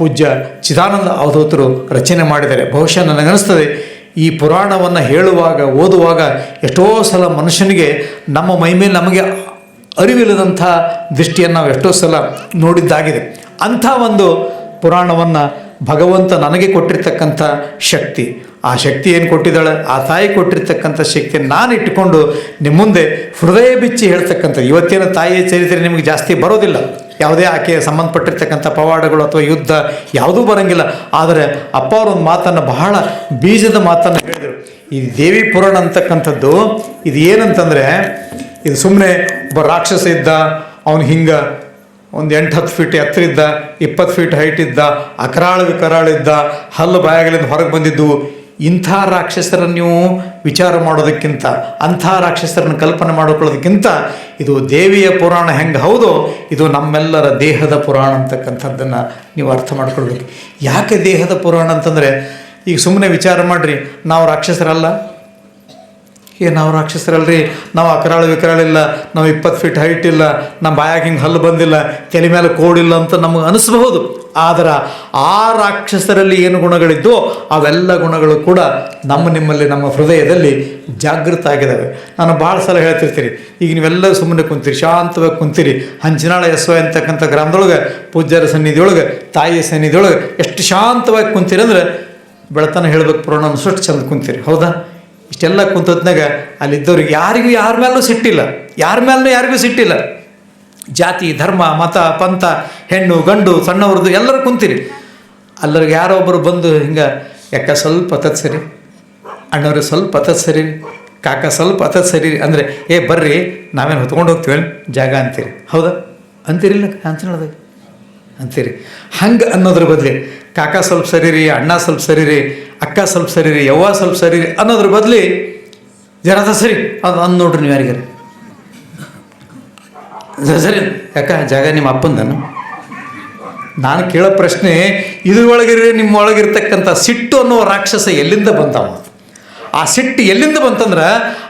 ಪೂಜ್ಯ ಚಿದಾನಂದ ಅವಧೂತರು ರಚನೆ ಮಾಡಿದ್ದಾರೆ. ಬಹುಶಃ ನನಗನ್ನಿಸ್ತದೆ ಈ ಪುರಾಣವನ್ನು ಹೇಳುವಾಗ, ಓದುವಾಗ ಎಷ್ಟೋ ಸಲ ಮನುಷ್ಯನಿಗೆ ನಮ್ಮ ಮೈಮೇಲೆ ನಮಗೆ ಅರಿವಿಲ್ಲದಂಥ ದೃಷ್ಟಿಯನ್ನು ನಾವು ಎಷ್ಟೋ ಸಲ ನೋಡಿದ್ದಾಗಿದೆ. ಅಂಥ ಒಂದು ಪುರಾಣವನ್ನು ಭಗವಂತ ನನಗೆ ಕೊಟ್ಟಿರ್ತಕ್ಕಂಥ ಶಕ್ತಿ, ಆ ಶಕ್ತಿ ಏನು ಕೊಟ್ಟಿದ್ದಾಳೆ, ಆ ತಾಯಿ ಕೊಟ್ಟಿರ್ತಕ್ಕಂಥ ಶಕ್ತಿಯನ್ನು ನಾನು ಇಟ್ಟುಕೊಂಡು ನಿಮ್ಮ ಮುಂದೆ ಹೃದಯ ಬಿಚ್ಚಿ ಹೇಳ್ತಕ್ಕಂಥ, ಇವತ್ತೇನು ತಾಯಿಯ ಚರಿತ್ರೆ ನಿಮಗೆ ಜಾಸ್ತಿ ಬರೋದಿಲ್ಲ, ಯಾವುದೇ ಆಕೆಯ ಸಂಬಂಧಪಟ್ಟಿರ್ತಕ್ಕಂಥ ಪವಾಡಗಳು ಅಥವಾ ಯುದ್ಧ ಯಾವುದೂ ಬರೋಂಗಿಲ್ಲ. ಆದರೆ ಅಪ್ಪ ಅವರೊಂದು ಮಾತನ್ನು, ಬಹಳ ಬೀಜದ ಮಾತನ್ನು ಹೇಳಿದರು. ಈ ದೇವಿ ಪುರಾಣ ಅಂತಕ್ಕಂಥದ್ದು ಇದು ಏನಂತಂದರೆ, ಇದು ಸುಮ್ಮನೆ ಒಬ್ಬ ರಾಕ್ಷಸ ಇದ್ದ, ಅವನು ಹಿಂಗೆ ಒಂದು 8-10 ಫೀಟ್ ಎತ್ತರ ಇದ್ದ, 20 ಫೀಟ್ ಹೈಟ್ ಇದ್ದ, ವಿಕರಾಳಿದ್ದ, ಹಲ್ಲು ಬಾಯಾಗಲಿಂದ ಹೊರಗೆ ಬಂದಿದ್ದು, ಇಂಥ ರಾಕ್ಷಸರನ್ನು ನೀವು ವಿಚಾರ ಮಾಡೋದಕ್ಕಿಂತ, ಅಂಥ ರಾಕ್ಷಸರನ್ನು ಕಲ್ಪನೆ ಮಾಡಿಕೊಳ್ಳೋದಕ್ಕಿಂತ ಇದು ದೇವಿಯ ಪುರಾಣ ಹೆಂಗೆ ಹೌದೋ ಇದು ನಮ್ಮೆಲ್ಲರ ದೇಹದ ಪುರಾಣ ಅಂತಕ್ಕಂಥದ್ದನ್ನು ನೀವು ಅರ್ಥ ಮಾಡ್ಕೊಳ್ಬೇಕು. ಯಾಕೆ ದೇಹದ ಪುರಾಣ ಅಂತಂದರೆ, ಈಗ ಸುಮ್ಮನೆ ವಿಚಾರ ಮಾಡಿರಿ, ನಾವು ರಾಕ್ಷಸರಲ್ಲ, ನಾವು ರಾಕ್ಷಸರಲ್ರಿ, ನಾವು ವಿಕರಾಳಿಲ್ಲ, ನಾವು 20 ಫೀಟ್ ಹೈಟ್ ಇಲ್ಲ, ನಮ್ಮ ಬಾಯಾಗ ಹಿಂಗೆ ಹಲ್ಲು ಬಂದಿಲ್ಲ, ತಲೆ ಮೇಲೆ ಕೋಡಿಲ್ಲ ಅಂತ ನಮಗೆ ಅನಿಸ್ಬಹುದು. ಆದರೆ ಆ ರಾಕ್ಷಸರಲ್ಲಿ ಏನು ಗುಣಗಳಿದ್ದೋ ಅವೆಲ್ಲ ಗುಣಗಳು ಕೂಡ ನಿಮ್ಮಲ್ಲಿ, ನಮ್ಮ ಹೃದಯದಲ್ಲಿ ಜಾಗೃತ ಆಗಿದ್ದಾವೆ. ನಾನು ಭಾಳ ಸಲ ಹೇಳ್ತಿರ್ತೀನಿ, ಈಗ ನೀವೆಲ್ಲ ಸುಮ್ಮನೆ ಕುಂತೀರಿ, ಶಾಂತವಾಗಿ ಕುಂತೀರಿ, ಹಂಚಿನಾಳ ಎಸ್ವ ಅಂತಕ್ಕಂಥ ಗ್ರಾಮದೊಳಗೆ ಪೂಜ್ಯರ ಸನ್ನಿಧಿಯೊಳಗೆ, ತಾಯಿಯ ಸನ್ನಿಧಿಯೊಳಗೆ ಎಷ್ಟು ಶಾಂತವಾಗಿ ಕುಂತೀರಿ ಅಂದರೆ ಬೆಳತನ ಹೇಳಬೇಕು ಪುರಾಣ ಅಷ್ಟು ಚಂದ ಕುಂತೀರಿ, ಹೌದಾ? ಇಷ್ಟೆಲ್ಲ ಕುಂತದ್ನಾಗ ಅಲ್ಲಿದ್ದವ್ರಿಗೆ ಯಾರ ಮೇಲೂ ಸಿಟ್ಟಿಲ್ಲ, ಯಾರಿಗೂ ಸಿಟ್ಟಿಲ್ಲ. ಜಾತಿ, ಧರ್ಮ, ಮತ, ಪಂಥ, ಹೆಣ್ಣು, ಗಂಡು, ಸಣ್ಣವ್ರದ್ದು ಎಲ್ಲರೂ ಕುಂತೀರಿ. ಅಲ್ಲರಿಗೆ ಯಾರೋ ಒಬ್ಬರು ಬಂದು ಹಿಂಗೆ, ಯಾಕ ಸ್ವಲ್ಪ ಹತ್ತದ ಸರಿ, ಅಣ್ಣವ್ರಿಗೆ ಸ್ವಲ್ಪ ಹತ್ತದ ಸರಿ, ಕಾಕ ಸ್ವಲ್ಪ ಹತ್ತದ ಸರಿ ಅಂದರೆ, ಬರ್ರಿ ನಾವೇನು ಹೊತ್ಕೊಂಡು ಹೋಗ್ತೀವಿ ಜಾಗ ಅಂತೀರಿ, ಹೌದಾ? ಅಂತೀರಿಲ್ಲ? ಅಂಚನದಾಗ ಅಂತೀರಿ. ಹಂಗೆ ಅನ್ನೋದ್ರ ಬದಲಿ ಕಾಕ ಸ್ವಲ್ಪ ಸರಿ ರೀ, ಅಣ್ಣ ಸ್ವಲ್ಪ ಸರಿ ರೀ, ಅಕ್ಕ ಸ್ವಲ್ಪ ಸರಿ ರೀ, ಯವ್ವ ಸ್ವಲ್ಪ ಸರಿ ರೀ ಅನ್ನೋದ್ರ ಬದಲಿ ಜರದ ಸರಿ ಅದು ಅಂದು ನೋಡ್ರಿ ನೀವು ಯಾರಿಗಾರ ಸರಿ ಯಾಕ ಜಾಗ ನಿಮ್ಮ ಅಪ್ಪಂದನು. ನಾನು ಕೇಳೋ ಪ್ರಶ್ನೆ ಇದ್ರೊಳಗಿರಿ ನಿಮ್ಮ ಒಳಗಿರ್ತಕ್ಕಂಥ ಸಿಟ್ಟು ಅನ್ನೋ ರಾಕ್ಷಸ ಎಲ್ಲಿಂದ ಬಂತಾವ? ಆ ಸಿಟ್ಟು ಎಲ್ಲಿಂದ ಬಂತಂದ್ರೆ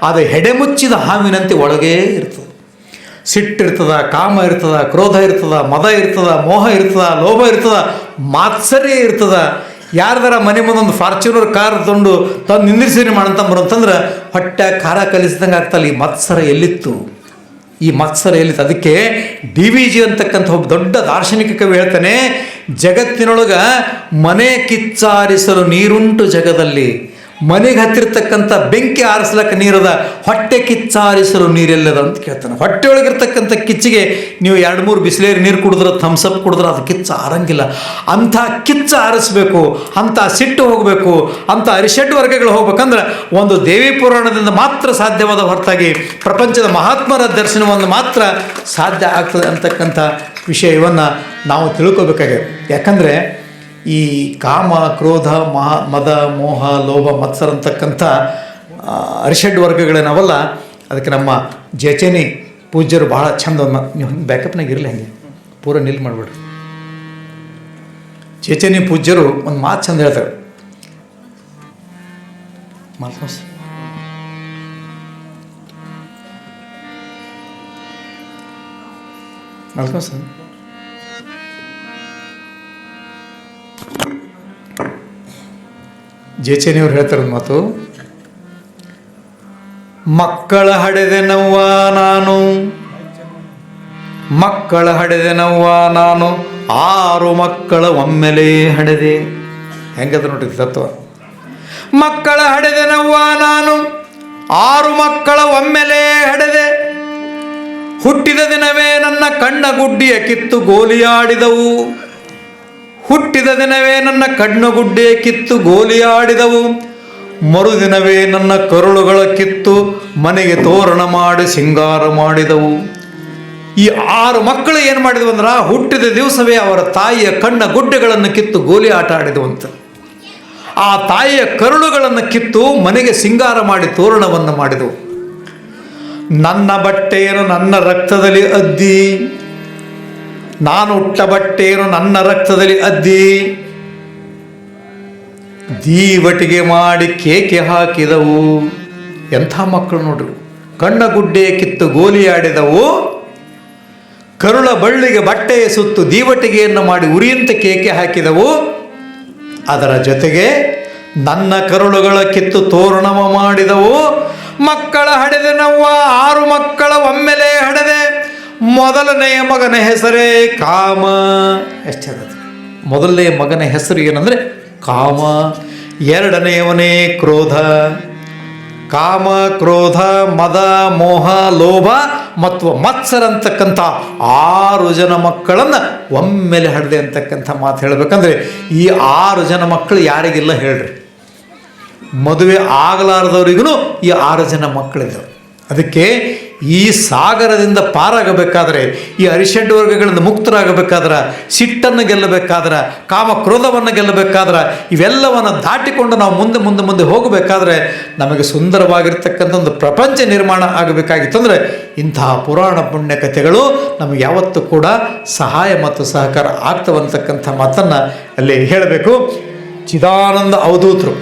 ಅದು ಹೆಡೆಮುಚ್ಚಿದ ಹಾವಿನಂತೆ ಒಳಗೇ ಇರ್ತದೆ. ಸಿಟ್ಟಿರ್ತದ, ಕಾಮ ಇರ್ತದ, ಕ್ರೋಧ ಇರ್ತದ, ಮದ ಇರ್ತದ, ಮೋಹ ಇರ್ತದ, ಲೋಭ ಇರ್ತದ, ಮಾತ್ಸರ್ಯ ಇರ್ತದ. ಯಾರ್ದಾರ ಮನೆ ಮುಂದೊಂದು ಫಾರ್ಚುನರ್ ಕಾರ್ ತಂದು ನಿಂದಿರಿಸಿ ಮಾಡಂತಂಬರಂತಂದ್ರೆ ಹೊಟ್ಟೆ ಖಾರ ಕಲಿಸಿದಂಗೆ ಆಗ್ತಲ್ಲ. ಈ ಮತ್ಸರ ಎಲ್ಲಿತ್ತು? ಈ ಮತ್ಸರ ಎಲ್ಲಿತ್ತು? ಅದಕ್ಕೆ DVG ಅಂತಕ್ಕಂಥ ಒಬ್ಬ ದೊಡ್ಡ ದಾರ್ಶನಿಕ ಕವಿ ಹೇಳ್ತಾನೆ, ಜಗತ್ತಿನೊಳಗೆ ಮನೆ ಕಿಚ್ಚಾರಿಸಲು ನೀರುಂಟು ಜಗದಲ್ಲಿ, ಮನೆಗೆ ಹತ್ತಿರ್ತಕ್ಕಂಥ ಬೆಂಕಿ ಆರಿಸ್ಲಕ್ಕೆ ನೀರದ, ಹೊಟ್ಟೆ ಕಿಚ್ಚಾರಿಸಲು ನೀರೆಲ್ಲದ ಅಂತ ಕೇಳ್ತಾನೆ. ಹೊಟ್ಟೆ ಒಳಗಿರ್ತಕ್ಕಂಥ ಕಿಚ್ಚಿಗೆ ನೀವು 2-3 ಬಿಸಿಲೇರಿ ನೀರು ಕುಡಿದ್ರೆ, ಥಮ್ಸಪ್ ಕುಡಿದ್ರೆ ಅದು ಕಿಚ್ಚು ಆರಂಗಿಲ್ಲ. ಅಂಥ ಕಿಚ್ಚು ಆರಿಸ್ಬೇಕು, ಅಂಥ ಸಿಟ್ಟು ಹೋಗಬೇಕು, ಅಂಥ ಅರಿಷಡ್ ವರ್ಗಗಳು ಹೋಗ್ಬೇಕಂದ್ರೆ ಒಂದು ದೇವಿ ಪುರಾಣದಿಂದ ಮಾತ್ರ ಸಾಧ್ಯವಾದ ಹೊರತಾಗಿ ಪ್ರಪಂಚದ ಮಹಾತ್ಮರ ದರ್ಶನವನ್ನು ಮಾತ್ರ ಸಾಧ್ಯ ಆಗ್ತದೆ ಅಂತಕ್ಕಂಥ ವಿಷಯವನ್ನು ನಾವು ತಿಳ್ಕೊಬೇಕಾಗಿದೆ. ಯಾಕಂದರೆ ಈ ಕಾಮ, ಕ್ರೋಧ, ಮದ, ಮೋಹ, ಲೋಭ, ಮತ್ಸರ ಅಂತಕ್ಕಂಥ ಅರಿಷಡ್ ವರ್ಗಗಳೇನವಲ್ಲ, ಅದಕ್ಕೆ ನಮ್ಮ ಜಚನಿ ಪೂಜ್ಯರು ಭಾಳ ಚಂದ ನೀವು ಹಂಗೆ ಬ್ಯಾಕಪ್ನಾಗ ಇರಲಿ, ಹಂಗೆ ಪೂರ ನಿಲ್ ಮಾಡಿಬಿಡ್ರಿ. ಜಚನಿ ಪೂಜ್ಯರು ಒಂದು ಮಾತು ಚಂದ ಹೇಳ್ತಾರೆ. ಜೇಚನಿಯವ್ರು ಹೇಳ್ತಾರೆ ಮಾತು, ಮಕ್ಕಳ ಹಡೆದೆನವ್ವ ನಾನು, ಮಕ್ಕಳ ಹಡೆದೆನವ್ವ ನಾನು, 6 ಮಕ್ಕಳ ಒಮ್ಮೆಲೇ ಹಡೆದೆ. ಹೆಂಗದ ನೋಡ್ರಿ ತತ್ವ. ಮಕ್ಕಳ ಹಡೆದೆನವ್ವ ನಾನು, 6 ಮಕ್ಕಳ ಒಮ್ಮೆಲೇ ಹಡೆದೆ, ಹುಟ್ಟಿದ ದಿನವೇ ನನ್ನ ಕಣ್ಣ ಗುಡ್ಡಿಯ ಕಿತ್ತು ಗೋಲಿಯಾಡಿದವು, ಹುಟ್ಟಿದ ದಿನವೇ ನನ್ನ ಕಣ್ಣುಗುಡ್ಡೆ ಕಿತ್ತು ಗೋಲಿಯಾಡಿದವು, ಮರುದಿನವೇ ನನ್ನ ಕರುಳುಗಳ ಕಿತ್ತು ಮನೆಗೆ ತೋರಣ ಮಾಡಿ ಸಿಂಗಾರ ಮಾಡಿದವು. ಈ 6 ಮಕ್ಕಳು ಏನು ಮಾಡಿದವು ಅಂದ್ರೆ, ಹುಟ್ಟಿದ ದಿವಸವೇ ಅವರ ತಾಯಿಯ ಕಣ್ಣ ಗುಡ್ಡೆಗಳನ್ನು ಕಿತ್ತು ಗೋಲಿ ಆಟ ಆಡಿದವಂತೆ. ಆ ತಾಯಿಯ ಕರುಳುಗಳನ್ನು ಕಿತ್ತು ಮನೆಗೆ ಸಿಂಗಾರ ಮಾಡಿ ತೋರಣವನ್ನು ಮಾಡಿದವು. ನನ್ನ ಬಟ್ಟೆಯನ್ನು ನನ್ನ ರಕ್ತದಲ್ಲಿ ಅದ್ದಿ, ನಾನು ಉಟ್ಟ ಬಟ್ಟೆಯನ್ನು ನನ್ನ ರಕ್ತದಲ್ಲಿ ಅದ್ದಿ ದೀವಟಿಗೆ ಮಾಡಿ ಕೇಕೆ ಹಾಕಿದವು. ಎಂಥ ಮಕ್ಕಳು ನೋಡ್ರಿ. ಕಣ್ಣ ಗುಡ್ಡೆ ಕಿತ್ತು ಗೋಲಿಯಾಡಿದವು, ಕರುಳ ಬಳ್ಳಿಗೆ ಬಟ್ಟೆಯ ಸುತ್ತು ದೀವಟಿಗೆಯನ್ನು ಮಾಡಿ ಉರಿಯಂತ ಕೇಕೆ ಹಾಕಿದವು. ಅದರ ಜೊತೆಗೆ ನನ್ನ ಕರುಳುಗಳ ಕಿತ್ತು ತೋರಣವ ಮಾಡಿದವು. ಮಕ್ಕಳ ಹಡೆದೆನವ್ವ 6 ಮಕ್ಕಳ ಒಮ್ಮೆಲೇ ಹಡೆದೆ, ಮೊದಲನೆಯ ಮಗನ ಹೆಸರೇ ಕಾಮ. ಎಷ್ಟಾಗುತ್ತೆ? ಮೊದಲನೆಯ ಮಗನ ಹೆಸರು ಏನಂದರೆ ಕಾಮ. ಎರಡನೆಯವನೇ ಕ್ರೋಧ. ಕಾಮ, ಕ್ರೋಧ, ಮದ, ಮೋಹ, ಲೋಭ ಮತ್ತು ಮತ್ಸರ ಅಂತಕ್ಕಂಥ 6 ಜನ ಮಕ್ಕಳನ್ನು ಒಮ್ಮೆಲೆ ಹಡೆದೆ ಅಂತಕ್ಕಂಥ ಮಾತು ಹೇಳಬೇಕಂದ್ರೆ, ಈ 6 ಜನ ಮಕ್ಕಳು ಯಾರಿಗಿಲ್ಲ ಹೇಳ್ರಿ? ಮದುವೆ ಆಗಲಾರದವರಿಗೂ ಈ 6 ಜನ ಮಕ್ಕಳಿದ್ದಾರೆ. ಅದಕ್ಕೆ ಈ ಸಾಗರದಿಂದ ಪಾರಾಗಬೇಕಾದ್ರೆ, ಈ ಅರಿಷಡ್ ವರ್ಗಗಳಿಂದ ಮುಕ್ತರಾಗಬೇಕಾದ್ರೆ, ಸಿಟ್ಟನ್ನು ಗೆಲ್ಲಬೇಕಾದ್ರೆ, ಕಾಮ ಕ್ರೋಧವನ್ನು ಗೆಲ್ಲಬೇಕಾದ್ರೆ, ಇವೆಲ್ಲವನ್ನು ದಾಟಿಕೊಂಡು ನಾವು ಮುಂದೆ ಮುಂದೆ ಮುಂದೆ ಹೋಗಬೇಕಾದ್ರೆ ನಮಗೆ ಸುಂದರವಾಗಿರ್ತಕ್ಕಂಥ ಒಂದು ಪ್ರಪಂಚ ನಿರ್ಮಾಣ ಆಗಬೇಕಾಗಿತ್ತು. ಅಂದರೆ ಇಂತಹ ಪುರಾಣ ಪುಣ್ಯ ಕಥೆಗಳು ನಮಗೆ ಯಾವತ್ತೂ ಕೂಡ ಸಹಾಯ ಮತ್ತು ಸಹಕಾರ ಆಗ್ತವಂತಕ್ಕಂಥ ಮಾತನ್ನು ಅಲ್ಲಿ ಹೇಳಬೇಕು. ಚಿದಾನಂದ ಅವಧೂತರು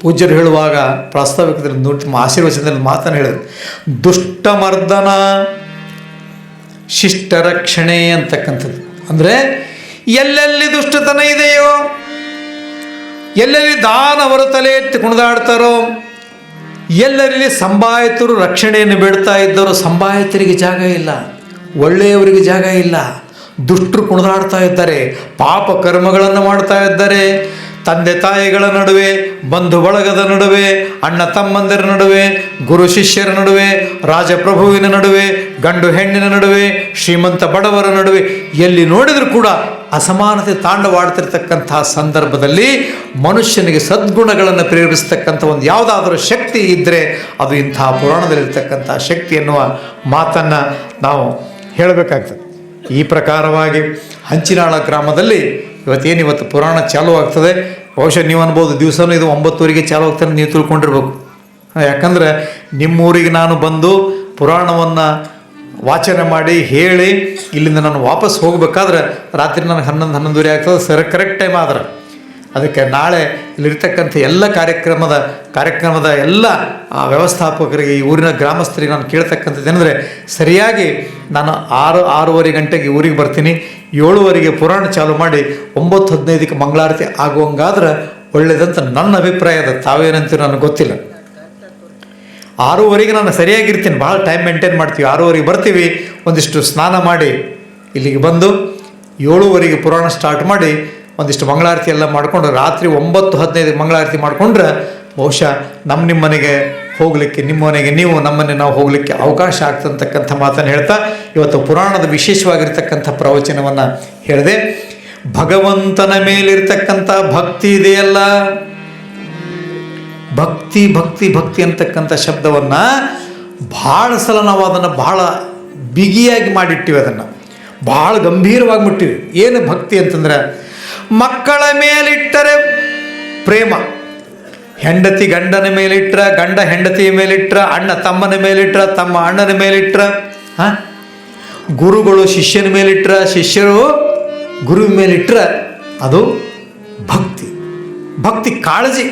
ಪೂಜ್ಯರು ಹೇಳುವಾಗ ಪ್ರಾಸ್ತಾವಿಕದಲ್ಲಿ ನಮ್ಮ ಆಶೀರ್ವಚನದಲ್ಲಿ ಮಾತನ್ನು ಹೇಳಿದ್ರು. ದುಷ್ಟ ಮರ್ದನ ಶಿಷ್ಟ ರಕ್ಷಣೆ ಅಂತಕ್ಕಂಥದ್ದು. ಅಂದರೆ ಎಲ್ಲೆಲ್ಲಿ ದುಷ್ಟತನ ಇದೆಯೋ, ಎಲ್ಲೆಲ್ಲಿ ದಾನವರು ತಲೆ ಎತ್ತಿ ಕುಣಿದಾಡ್ತಾರೋ, ಎಲ್ಲೆಲ್ಲಿ ಸಂಭಾಯಿತರು ರಕ್ಷಣೆಯನ್ನು ಬೇಡ್ತಾ ಇದ್ದರೋ, ಸಂಭಾಯಿತರಿಗೆ ಜಾಗ ಇಲ್ಲ, ಒಳ್ಳೆಯವರಿಗೆ ಜಾಗ ಇಲ್ಲ. ದುಷ್ಟರು ಕುಣಿದಾಡ್ತಾ ಇದ್ದಾರೆ, ಪಾಪ ಕರ್ಮಗಳನ್ನು ಮಾಡ್ತಾ ಇದ್ದಾರೆ. ತಂದೆ ತಾಯಿಗಳ ನಡುವೆ, ಬಂಧು ಬಳಗದ ನಡುವೆ, ಅಣ್ಣ ತಮ್ಮಂದಿರ ನಡುವೆ, ಗುರು ಶಿಷ್ಯರ ನಡುವೆ, ರಾಜಪ್ರಭುವಿನ ನಡುವೆ, ಗಂಡು ಹೆಣ್ಣಿನ ನಡುವೆ, ಶ್ರೀಮಂತ ಬಡವರ ನಡುವೆ, ಎಲ್ಲಿ ನೋಡಿದರೂ ಕೂಡ ಅಸಮಾನತೆ ತಾಂಡವಾಡ್ತಿರ್ತಕ್ಕಂಥ ಸಂದರ್ಭದಲ್ಲಿ ಮನುಷ್ಯನಿಗೆ ಸದ್ಗುಣಗಳನ್ನು ಪ್ರೇರೇಪಿಸ್ತಕ್ಕಂಥ ಒಂದು ಯಾವುದಾದ್ರೂ ಶಕ್ತಿ ಇದ್ದರೆ ಅದು ಇಂತಹ ಪುರಾಣದಲ್ಲಿರ್ತಕ್ಕಂಥ ಶಕ್ತಿ ಎನ್ನುವ ಮಾತನ್ನು ನಾವು ಹೇಳಬೇಕಾಗ್ತದೆ. ಈ ಪ್ರಕಾರವಾಗಿ ಹಂಚಿನಾಳ ಗ್ರಾಮದಲ್ಲಿ ಇವತ್ತು ಪುರಾಣ ಚಾಲೂ ಆಗ್ತದೆ. ಬಹುಶಃ ನೀವು ಅನ್ಬೋದು ದಿವಸನೂ ಇದು 9:00 ಚಾಲೂ ಆಗ್ತಾನೆ ನೀವು ತಿಳ್ಕೊಂಡಿರ್ಬೇಕು. ಯಾಕಂದರೆ ನಿಮ್ಮೂರಿಗೆ ನಾನು ಬಂದು ಪುರಾಣವನ್ನು ವಾಚನ ಮಾಡಿ ಹೇಳಿ ಇಲ್ಲಿಂದ ನಾನು ವಾಪಸ್ ಹೋಗಬೇಕಾದ್ರೆ ರಾತ್ರಿ ನನಗೆ 11-11:30 ಆಗ್ತದೆ. ಕರೆಕ್ಟ್ ಟೈಮ್ ಆದ್ರೆ ಅದಕ್ಕೆ ನಾಳೆ ಇಲ್ಲಿರ್ತಕ್ಕಂಥ ಎಲ್ಲ ಕಾರ್ಯಕ್ರಮದ ಎಲ್ಲ ವ್ಯವಸ್ಥಾಪಕರಿಗೆ, ಈ ಊರಿನ ಗ್ರಾಮಸ್ಥರಿಗೆ ನಾನು ಕೇಳ್ತಕ್ಕಂಥದ್ದು ಏನಂದರೆ, ಸರಿಯಾಗಿ ನಾನು 6-6:30 ಗಂಟೆಗೆ ಊರಿಗೆ ಬರ್ತೀನಿ. 7:00 ಪುರಾಣ ಚಾಲು ಮಾಡಿ 9:15 ಮಂಗಳಾರತಿ ಆಗುವಂಗಾದ್ರೆ ಒಳ್ಳೇದಂತ ನನ್ನ ಅಭಿಪ್ರಾಯ. ಅದ ತಾವೇನಂತೀರೋ ನನಗೆ ಗೊತ್ತಿಲ್ಲ. 6:30 ನಾನು ಸರಿಯಾಗಿರ್ತೀನಿ, ಭಾಳ ಟೈಮ್ ಮೇಂಟೈನ್ ಮಾಡ್ತೀವಿ. 6:30 ಬರ್ತೀವಿ, ಒಂದಿಷ್ಟು ಸ್ನಾನ ಮಾಡಿ ಇಲ್ಲಿಗೆ ಬಂದು 7:00 ಪುರಾಣ ಸ್ಟಾರ್ಟ್ ಮಾಡಿ ಒಂದಿಷ್ಟು ಮಂಗಳಾರತಿ ಎಲ್ಲ ಮಾಡಿಕೊಂಡು ರಾತ್ರಿ 9:15 ಮಂಗಳಾರತಿ ಮಾಡಿಕೊಂಡ್ರೆ ಬಹುಶಃ ನಿಮ್ಮ ಮನೆಗೆ ಹೋಗಲಿಕ್ಕೆ, ನಿಮ್ಮ ಮನೆಗೆ ನೀವು, ನಮ್ಮನೆ ನಾವು ಹೋಗಲಿಕ್ಕೆ ಅವಕಾಶ ಆಗ್ತಕ್ಕಂಥ ಮಾತನ್ನು ಹೇಳ್ತಾ ಇವತ್ತು ಪುರಾಣದ ವಿಶೇಷವಾಗಿರ್ತಕ್ಕಂಥ ಪ್ರವಚನವನ್ನು ಹೇಳಿದೆ. ಭಗವಂತನ ಮೇಲಿರ್ತಕ್ಕಂಥ ಭಕ್ತಿ ಇದೆಯಲ್ಲ, ಭಕ್ತಿ ಭಕ್ತಿ ಭಕ್ತಿ ಅಂತಕ್ಕಂಥ ಶಬ್ದವನ್ನು ಭಾಳ ಸಲ ನಾವು ಅದನ್ನು ಭಾಳ ಬಿಗಿಯಾಗಿ ಮಾಡಿಟ್ಟಿವಿ, ಅದನ್ನು ಭಾಳ ಗಂಭೀರವಾಗಿ ಮುಟ್ಟಿವಿ. ಏನು ಭಕ್ತಿ ಅಂತಂದ್ರೆ, ಮಕ್ಕಳ ಮೇಲಿಟ್ಟರೆ ಪ್ರೇಮ, ಹೆಂಡತಿ ಗಂಡನ ಮೇಲಿಟ್ರ, ಗಂಡ ಹೆಂಡತಿಯ ಮೇಲಿಟ್ರ, ಅಣ್ಣ ತಮ್ಮನ ಮೇಲಿಟ್ರ, ತಮ್ಮ ಅಣ್ಣನ ಮೇಲಿಟ್ರ, ಗುರುಗಳು ಶಿಷ್ಯನ ಮೇಲಿಟ್ರ, ಶಿಷ್ಯರು ಗುರುವಿನ ಮೇಲಿಟ್ರ, ಅದು ಭಕ್ತಿ. ಭಕ್ತಿ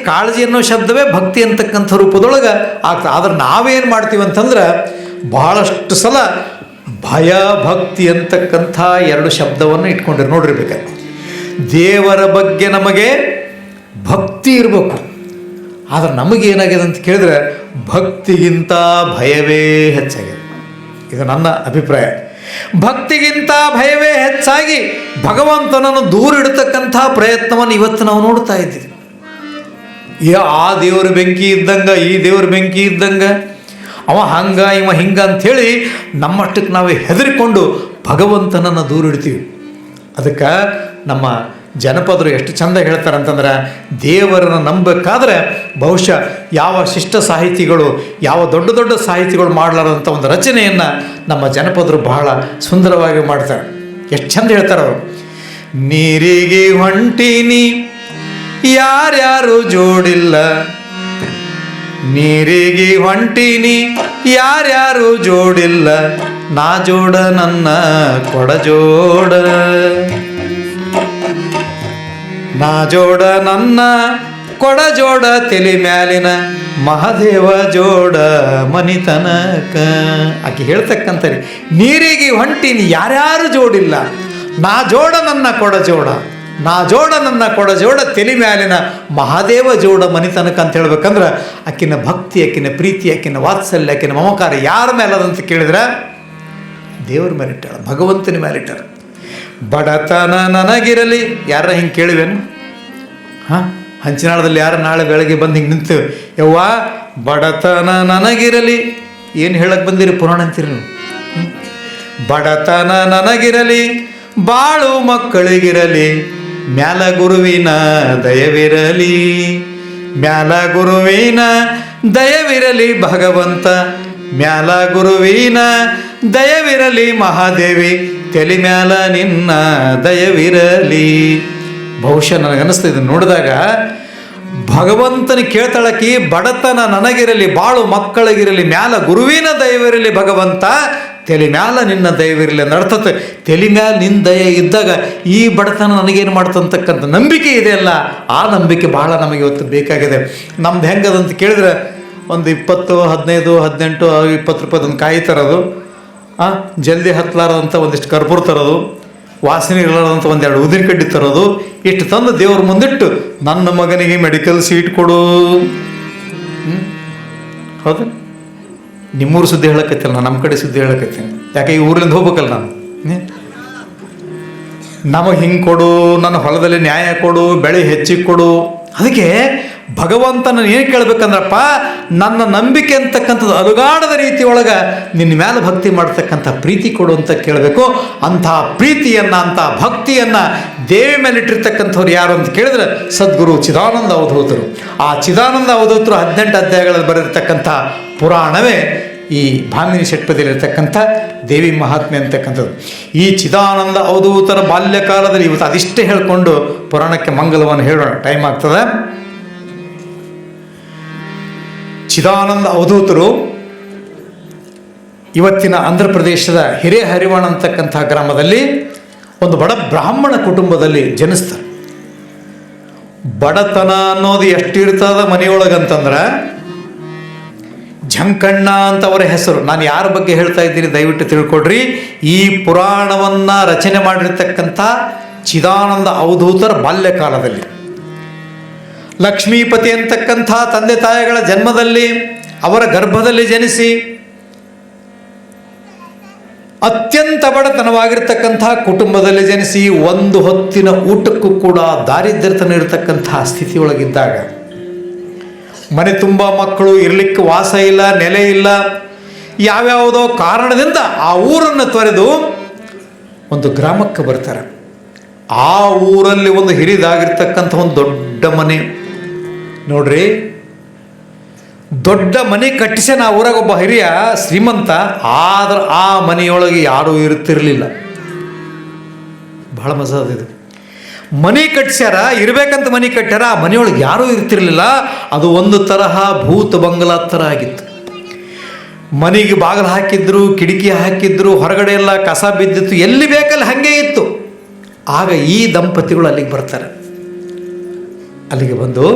ಕಾಳಜಿ ಅನ್ನೋ ಶಬ್ದವೇ ಭಕ್ತಿ ಅಂತಕ್ಕಂಥ ರೂಪದೊಳಗೆ ಆಗ್ತದೆ. ಆದ್ರೆ ನಾವೇನು ಮಾಡ್ತೀವಿ ಅಂತಂದ್ರೆ, ಬಹಳಷ್ಟು ಸಲ ಭಯ ಭಕ್ತಿ ಅಂತಕ್ಕಂಥ 2 ಶಬ್ದವನ್ನು ಇಟ್ಕೊಂಡಿರಿ. ನೋಡಿರ್ಬೇಕಾದ್ರೆ ದೇವರ ಬಗ್ಗೆ ನಮಗೆ ಭಕ್ತಿ ಇರಬೇಕು. ಆದರೆ ನಮಗೇನಾಗಿದೆ ಅಂತ ಕೇಳಿದ್ರೆ ಭಕ್ತಿಗಿಂತ ಭಯವೇ ಹೆಚ್ಚಾಗಿದೆ. ಇದು ನನ್ನ ಅಭಿಪ್ರಾಯ. ಭಕ್ತಿಗಿಂತ ಭಯವೇ ಹೆಚ್ಚಾಗಿ ಭಗವಂತನನ್ನು ದೂರ ಇಡತಕ್ಕಂಥ ಪ್ರಯತ್ನವನ್ನು ಇವತ್ತು ನಾವು ನೋಡ್ತಾ ಇದ್ದೀವಿ. ಆ ದೇವ್ರ ಬೆಂಕಿ ಇದ್ದಂಗೆ, ಈ ದೇವ್ರ ಬೆಂಕಿ ಇದ್ದಂಗೆ, ಅವ ಹಂಗ ಇವ ಹಿಂಗ ಅಂಥೇಳಿ ನಮ್ಮಷ್ಟಕ್ಕೆ ನಾವೇ ಹೆದರಿಕೊಂಡು ಭಗವಂತನನ್ನು ದೂರ ಇಡ್ತೀವಿ. ಅದಕ್ಕೆ ನಮ್ಮ ಜನಪದರು ಎಷ್ಟು ಚಂದ ಹೇಳ್ತಾರೆ ಅಂತಂದ್ರೆ, ದೇವರನ್ನು ನಂಬಬೇಕಾದ್ರೆ ಬಹುಶಃ ಯಾವ ಶಿಷ್ಟ ಸಾಹಿತಿಗಳು, ಯಾವ ದೊಡ್ಡ ದೊಡ್ಡ ಸಾಹಿತಿಗಳು ಮಾಡಲಾರಂಥ ಒಂದು ರಚನೆಯನ್ನು ನಮ್ಮ ಜನಪದರು ಬಹಳ ಸುಂದರವಾಗಿ ಮಾಡ್ತಾರೆ. ಎಷ್ಟು ಚಂದ ಹೇಳ್ತಾರೆ ಅವರು. ನೀರಿಗೆ ಹೊಂಟೀನಿ ಯಾರ್ಯಾರು ಜೋಡಿಲ್ಲ, ನೀರಿಗೆ ಹೊಂಟೀನಿ ಯಾರ್ಯಾರು ಜೋಡಿಲ್ಲ, ನಾ ಜೋಡ ನನ್ನ ಕೊಡ ಜೋಡ, ನಾ ಜೋಡ ನನ್ನ ಕೊಡ ಜೋಡ, ತಲೆ ಮ್ಯಾಲಿನ ಮಹಾದೇವ ಜೋಡ ಮನಿತನಕ. ಆಕೆ ಹೇಳ್ತಕ್ಕಂಥ ನೀರಿಗೆ ಹೊಂಟೀನಿ ಯಾರ್ಯಾರು ಜೋಡಿಲ್ಲ, ನಾ ಜೋಡ ನನ್ನ ಕೊಡ ಜೋಡ, ನಾ ಜೋಡ ನನ್ನ ಕೊಡ ಜೋಡ, ತಲೆ ಮ್ಯಾಲಿನ ಮಹಾದೇವ ಜೋಡ ಮನಿತನಕ ಅಂತ ಹೇಳ್ಬೇಕಂದ್ರೆ ಆಕಿನ ಭಕ್ತಿ, ಆಕಿನ ಪ್ರೀತಿ, ಆಕಿನ ವಾತ್ಸಲ್ಯ, ಆಕಿನ ಮಮಕಾರ ಯಾರ ಮೇಲೆ ಅದಂತ ಕೇಳಿದ್ರೆ ದೇವ್ರ ಮೇಲಿಟ್ಟಾಳ, ಭಗವಂತನ ಮೇಲಿಟ್ಟಾಳ. ಬಡತನ ನನಗಿರಲಿ, ಯಾರ ಹಿಂಗೆ ಕೇಳಿವೇನು? ಹಂಚಿನಾಳದಲ್ಲಿ ಯಾರು ನಾಳೆ ಬೆಳಗ್ಗೆ ಬಂದು ಹಿಂಗೆ ನಿಂತೇವೆ, ಯವ್ವ ಬಡತನ ನನಗಿರಲಿ, ಏನು ಹೇಳಕ್ಕೆ ಬಂದಿರಿ ಪುರಾಣ ಅಂತೀರಿ ನೀವು? ಬಡತನ ನನಗಿರಲಿ, ಬಾಳು ಮಕ್ಕಳಿಗಿರಲಿ, ಮ್ಯಾಲ ಗುರುವಿನ ದಯವಿರಲಿ, ಮ್ಯಾಲ ಗುರುವಿನ ದಯವಿರಲಿ ಭಗವಂತ, ಮ್ಯಾಲ ಗುರುವಿನ ದಯವಿರಲಿ ಮಹಾದೇವಿ, ತಲೆ ಮ್ಯಾಲ ನಿನ್ನ ದಯವಿರಲಿ. ಬಹುಶಃ ನನಗನ್ನಿಸ್ತು ಇದನ್ನು ನೋಡಿದಾಗ, ಭಗವಂತನ ಕೇಳ್ತಾಳಕಿ, ಬಡತನ ನನಗಿರಲಿ, ಬಾಳು ಮಕ್ಕಳಿಗಿರಲಿ, ಮ್ಯಾಲ ಗುರುವಿನ ದಯವಿರಲಿ ಭಗವಂತ, ತಲೆ ಮ್ಯಾಲ ನಿನ್ನ ದಯವಿರಲಿ ಅಂತ ಅರ್ಥತೆ. ತಲೆ ಮ್ಯಾಲ ನಿನ್ನ ದಯ ಇದ್ದಾಗ ಈ ಬಡತನ ನನಗೇನು ಮಾಡ್ತಂತಕ್ಕಂಥ ನಂಬಿಕೆ ಇದೆಯಲ್ಲ, ಆ ನಂಬಿಕೆ ಭಾಳ ನಮಗೆ ಇವತ್ತು ಬೇಕಾಗಿದೆ. ನಮ್ದು ಹೆಂಗದಂತ ಕೇಳಿದ್ರೆ, ಒಂದು 20, 15, 18, 20 ರೂಪಾಯಿದೊಂದು ಕಾಯಿ ತರೋದು, ಜಲ್ದಿ ಹತ್ತಲಾರದಂಥ ಒಂದಿಷ್ಟು ಕರ್ಪೂರ ತರೋದು, ವಾಸನೆ ಇರಲಾರ್ದಂಥ 1-2 ಉದಿನ ಕಡ್ಡಿ ತರೋದು, ಇಷ್ಟು ತಂದು ದೇವ್ರ ಮುಂದಿಟ್ಟು ನನ್ನ ಮಗನಿಗೆ ಮೆಡಿಕಲ್ ಸೀಟ್ ಕೊಡು. ಹೌದು, ನಿಮ್ಮೂರು ಸುದ್ದಿ ಹೇಳಕತ್ತಿಲ್ಲ, ನಾನು ನಮ್ಮ ಕಡೆ ಸುದ್ದಿ ಹೇಳಕತ್ತೀನಿ. ಯಾಕೆ ಈ ಊರಿಂದ ಹೋಗ್ಬೇಕಲ್ಲ ನಾನು. ನಮಗೆ ಹಿಂಗೆ ಕೊಡು, ನನ್ನ ಹೊಲದಲ್ಲಿ ನ್ಯಾಯ ಕೊಡು, ಬೆಳೆ ಹೆಚ್ಚಿಗೆ ಕೊಡು. ಅದಕ್ಕೆ ಭಗವಂತನ ಏನು ಕೇಳಬೇಕಂದ್ರಪ್ಪ, ನನ್ನ ನಂಬಿಕೆ ಅಂತಕ್ಕಂಥದ್ದು ಅಲುಗಾಡದ ರೀತಿ ಒಳಗೆ ನಿನ್ನ ಮೇಲೆ ಭಕ್ತಿ ಮಾಡ್ತಕ್ಕಂಥ ಪ್ರೀತಿ ಕೊಡು ಅಂತ ಕೇಳಬೇಕು. ಅಂಥ ಪ್ರೀತಿಯನ್ನು, ಅಂಥ ಭಕ್ತಿಯನ್ನು ದೇವಿ ಮೇಲಿಟ್ಟಿರ್ತಕ್ಕಂಥವ್ರು ಯಾರು ಅಂತ ಕೇಳಿದ್ರೆ ಸದ್ಗುರು ಚಿದಾನಂದ ಅವಧೂತರು. ಆ ಚಿದಾನಂದ ಅವಧೂತರು 18 ಅಧ್ಯಾಯಗಳಲ್ಲಿ ಬರೆದಿರ್ತಕ್ಕಂಥ ಪುರಾಣವೇ ಈ ಭಾಮಿನಿ ಷಟ್ಪದಿಯಲ್ಲಿರ್ತಕ್ಕಂಥ ದೇವಿ ಮಹಾತ್ಮೆ ಅಂತಕ್ಕಂಥದ್ದು. ಈ ಚಿದಾನಂದ ಅವಧೂತರ ಬಾಲ್ಯಕಾಲದಲ್ಲಿ ಇವತ್ತು ಅದಿಷ್ಟೇ ಹೇಳಿಕೊಂಡು ಪುರಾಣಕ್ಕೆ ಮಂಗಲವನ್ನು ಹೇಳೋಣ, ಟೈಮ್ ಆಗ್ತದೆ. ಚಿದಾನಂದ ಅವಧೂತರು ಇವತ್ತಿನ ಆಂಧ್ರ ಪ್ರದೇಶದ ಹಿರೇಹರಿವಾಣ ಅಂತಕ್ಕಂಥ ಗ್ರಾಮದಲ್ಲಿ ಒಂದು ಬಡ ಬ್ರಾಹ್ಮಣ ಕುಟುಂಬದಲ್ಲಿ ಜನಿಸ್ತಾರೆ. ಬಡತನ ಅನ್ನೋದು ಎಷ್ಟಿರ್ತದ ಮನೆಯೊಳಗಂತಂದ್ರೆ, ಝಂಕಣ್ಣ ಅಂತ ಅವರ ಹೆಸರು. ನಾನು ಯಾರ ಬಗ್ಗೆ ಹೇಳ್ತಾ ಇದ್ದೀನಿ ದಯವಿಟ್ಟು ತಿಳ್ಕೊಡ್ರಿ. ಈ ಪುರಾಣವನ್ನು ರಚನೆ ಮಾಡಿರ್ತಕ್ಕಂಥ ಚಿದಾನಂದ ಅವಧೂತರ ಬಾಲ್ಯಕಾಲದಲ್ಲಿ ಲಕ್ಷ್ಮೀಪತಿ ಅಂತಕ್ಕಂಥ ತಂದೆ ತಾಯಿಗಳ ಜನ್ಮದಲ್ಲಿ, ಅವರ ಗರ್ಭದಲ್ಲಿ ಜನಿಸಿ ಅತ್ಯಂತ ಬಡತನವಾಗಿರ್ತಕ್ಕಂಥ ಕುಟುಂಬದಲ್ಲಿ ಜನಿಸಿ ಒಂದು ಹೊತ್ತಿನ ಊಟಕ್ಕೂ ಕೂಡ ದಾರಿದ್ರ್ಯತನ ಇರತಕ್ಕಂಥ ಸ್ಥಿತಿಯೊಳಗಿದ್ದಾಗ, ಮನೆ ತುಂಬ ಮಕ್ಕಳು, ಇರಲಿಕ್ಕೆ ವಾಸ ಇಲ್ಲ, ನೆಲೆ ಇಲ್ಲ, ಯಾವ್ಯಾವುದೋ ಕಾರಣದಿಂದ ಆ ಊರನ್ನು ತೊರೆದು ಒಂದು ಗ್ರಾಮಕ್ಕೆ ಬರ್ತಾರೆ. ಆ ಊರಲ್ಲಿ ಒಂದು ಹಿರಿದಾಗಿರ್ತಕ್ಕಂಥ ಒಂದು ದೊಡ್ಡ ಮನೆ ನೋಡ್ರಿ, ದೊಡ್ಡ ಮನೆ ಕಟ್ಟಿಸ್ಯಾನ ಆ ಊರಾಗ ಒಬ್ಬ ಹಿರಿಯ ಶ್ರೀಮಂತ. ಆದ್ರೆ ಆ ಮನೆಯೊಳಗೆ ಯಾರೂ ಇರ್ತಿರ್ಲಿಲ್ಲ. ಬಹಳ ಮಜಾ ಅದು. ಮನೆ ಕಟ್ಸ್ಯಾರ, ಇರ್ಬೇಕಂತ ಮನೆ ಕಟ್ಟ್ಯಾರ, ಆ ಮನೆಯೊಳಗೆ ಯಾರೂ ಇರ್ತಿರ್ಲಿಲ್ಲ. ಅದು ಒಂದು ತರಹ ಭೂತ ಬಂಗಲಾ ಥರ ಆಗಿತ್ತು. ಮನೆಗೆ ಬಾಗಿಲು ಹಾಕಿದ್ರು, ಕಿಟಕಿ ಹಾಕಿದ್ರು, ಹೊರಗಡೆ ಎಲ್ಲ ಕಸ ಬಿದ್ದಿತ್ತು, ಎಲ್ಲಿ ಬೇಕಲ್ಲಿ ಹಾಗೆ ಇತ್ತು. ಆಗ ಈ ದಂಪತಿಗಳು ಅಲ್ಲಿಗೆ ಬರ್ತಾರೆ. ಅಲ್ಲಿಗೆ ಬಂದು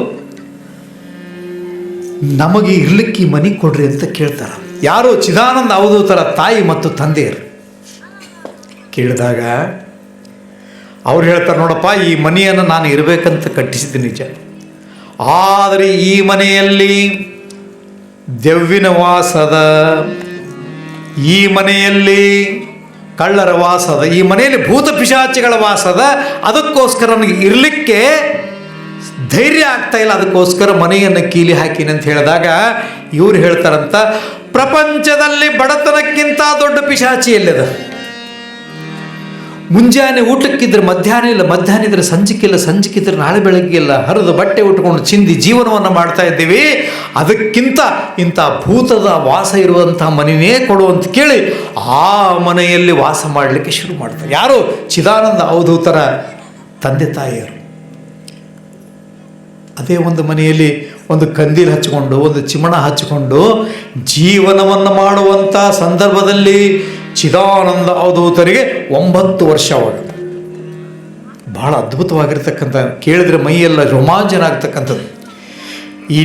ನಮಗೆ ಇರ್ಲಿಕ್ಕೆ ಈ ಮನೆ ಕೊಡ್ರಿ ಅಂತ ಕೇಳ್ತಾರೆ. ಯಾರು? ಚಿದಾನಂದ ಅವಧೂತರ ತಾಯಿ ಮತ್ತು ತಂದೆಯರು. ಕೇಳಿದಾಗ ಅವ್ರು ಹೇಳ್ತಾರೆ, ನೋಡಪ್ಪ, ಈ ಮನೆಯನ್ನು ನಾನು ಇರಬೇಕಂತ ಕಟ್ಟಿಸಿದ್ದು ನಿಜ, ಆದರೆ ಈ ಮನೆಯಲ್ಲಿ ದೆವ್ವಿನ ವಾಸದ, ಈ ಮನೆಯಲ್ಲಿ ಕಳ್ಳರ ವಾಸದ, ಈ ಮನೆಯಲ್ಲಿ ಭೂತ ಪಿಶಾಚಿಗಳ ವಾಸದ, ಅದಕ್ಕೋಸ್ಕರ ನನಗೆ ಇರಲಿಕ್ಕೆ ಧೈರ್ಯ ಆಗ್ತಾ ಇಲ್ಲ, ಅದಕ್ಕೋಸ್ಕರ ಮನೆಯನ್ನು ಕೀಲಿ ಹಾಕಿನಿ ಅಂತ ಹೇಳಿದಾಗ ಇವ್ರು ಹೇಳ್ತಾರಂತ, ಪ್ರಪಂಚದಲ್ಲಿ ಬಡತನಕ್ಕಿಂತ ದೊಡ್ಡ ಪಿಶಾಚಿ ಎಲ್ಲಿದ? ಮುಂಜಾನೆ ಊಟಕ್ಕಿದ್ರೆ ಮಧ್ಯಾಹ್ನ ಇಲ್ಲ, ಮಧ್ಯಾಹ್ನ ಇದ್ರೆ ಸಂಜಿಕಿಲ್ಲ, ಸಂಜಿಕಿದ್ರೆ ನಾಳೆ ಬೆಳಗ್ಗೆ ಇಲ್ಲ, ಹರಿದು ಬಟ್ಟೆ ಉಟ್ಕೊಂಡು ಚಿಂದಿ ಜೀವನವನ್ನು ಮಾಡ್ತಾ ಇದ್ದೀವಿ, ಅದಕ್ಕಿಂತ ಇಂಥ ಭೂತದ ವಾಸ ಇರುವಂಥ ಮನೆಯೇ ಕೊಡು ಅಂತ ಕೇಳಿ ಆ ಮನೆಯಲ್ಲಿ ವಾಸ ಮಾಡಲಿಕ್ಕೆ ಶುರು ಮಾಡ್ತಾರೆ. ಯಾರು? ಚಿದಾನಂದ ಅವಧೂತರ ತಂದೆ ತಾಯಿಯರು. ಅದೇ ಒಂದು ಮನೆಯಲ್ಲಿ ಒಂದು ಕಂದೀಲ್ ಹಚ್ಚಿಕೊಂಡು, ಒಂದು ಚಿಮಣ ಹಚ್ಚಿಕೊಂಡು ಜೀವನವನ್ನು ಮಾಡುವಂಥ ಸಂದರ್ಭದಲ್ಲಿ ಚಿದಾನಂದ ಅವಧೂತರಿಗೆ 9 ವರ್ಷ. ಅವಾಗ ಬಹಳ ಅದ್ಭುತವಾಗಿರ್ತಕ್ಕಂಥ, ಕೇಳಿದ್ರೆ ಮೈಯೆಲ್ಲ ರೋಮಾಂಚನ ಆಗ್ತಕ್ಕಂಥದ್ದು.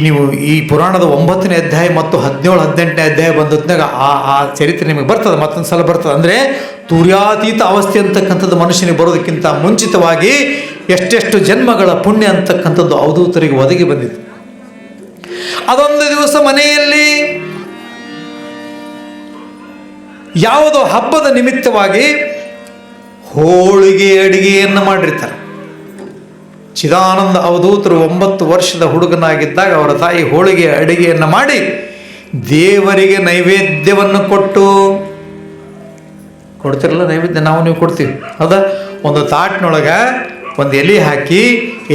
ನೀವು ಈ ಪುರಾಣದ 9ನೇ ಅಧ್ಯಾಯ ಮತ್ತು 17, 18ನೇ ಅಧ್ಯಾಯ ಬಂದದ್ನಾಗ ಆ ಚರಿತ್ರೆ ನಿಮಗೆ ಬರ್ತದೆ, ಮತ್ತೊಂದು ಸಲ ಬರ್ತದೆ. ಅಂದರೆ ತುರ್ಯಾತೀತ ಅವಸ್ಥೆ ಅಂತಕ್ಕಂಥದ್ದು ಮನುಷ್ಯನಿಗೆ ಬರೋದಕ್ಕಿಂತ ಮುಂಚಿತವಾಗಿ ಎಷ್ಟೆಷ್ಟು ಜನ್ಮಗಳ ಪುಣ್ಯ ಅಂತಕ್ಕಂಥದ್ದು ಅವಧೂತರಿಗೆ ಒದಗಿ ಬಂದಿದೆ. ಅದೊಂದು ದಿವಸ ಮನೆಯಲ್ಲಿ ಯಾವುದೋ ಹಬ್ಬದ ನಿಮಿತ್ತವಾಗಿ ಹೋಳಿಗೆ ಅಡಿಗೆಯನ್ನು ಮಾಡಿರ್ತಾರೆ. ಚಿದಾನಂದ ಅವಧೂತರು 9 ವರ್ಷದ ಹುಡುಗನಾಗಿದ್ದಾಗ ಅವರ ತಾಯಿ ಹೋಳಿಗೆ ಅಡಿಗೆಯನ್ನು ಮಾಡಿ ದೇವರಿಗೆ ನೈವೇದ್ಯವನ್ನು ಕೊಡ್ತಿರಲ್ಲ ನೈವೇದ್ಯ, ನಾವು ನೀವು ಕೊಡ್ತೀವಿ ಹೌದಾ? ಒಂದು ತಾಟ್ನೊಳಗೆ ಒಂದು ಎಲೆ ಹಾಕಿ,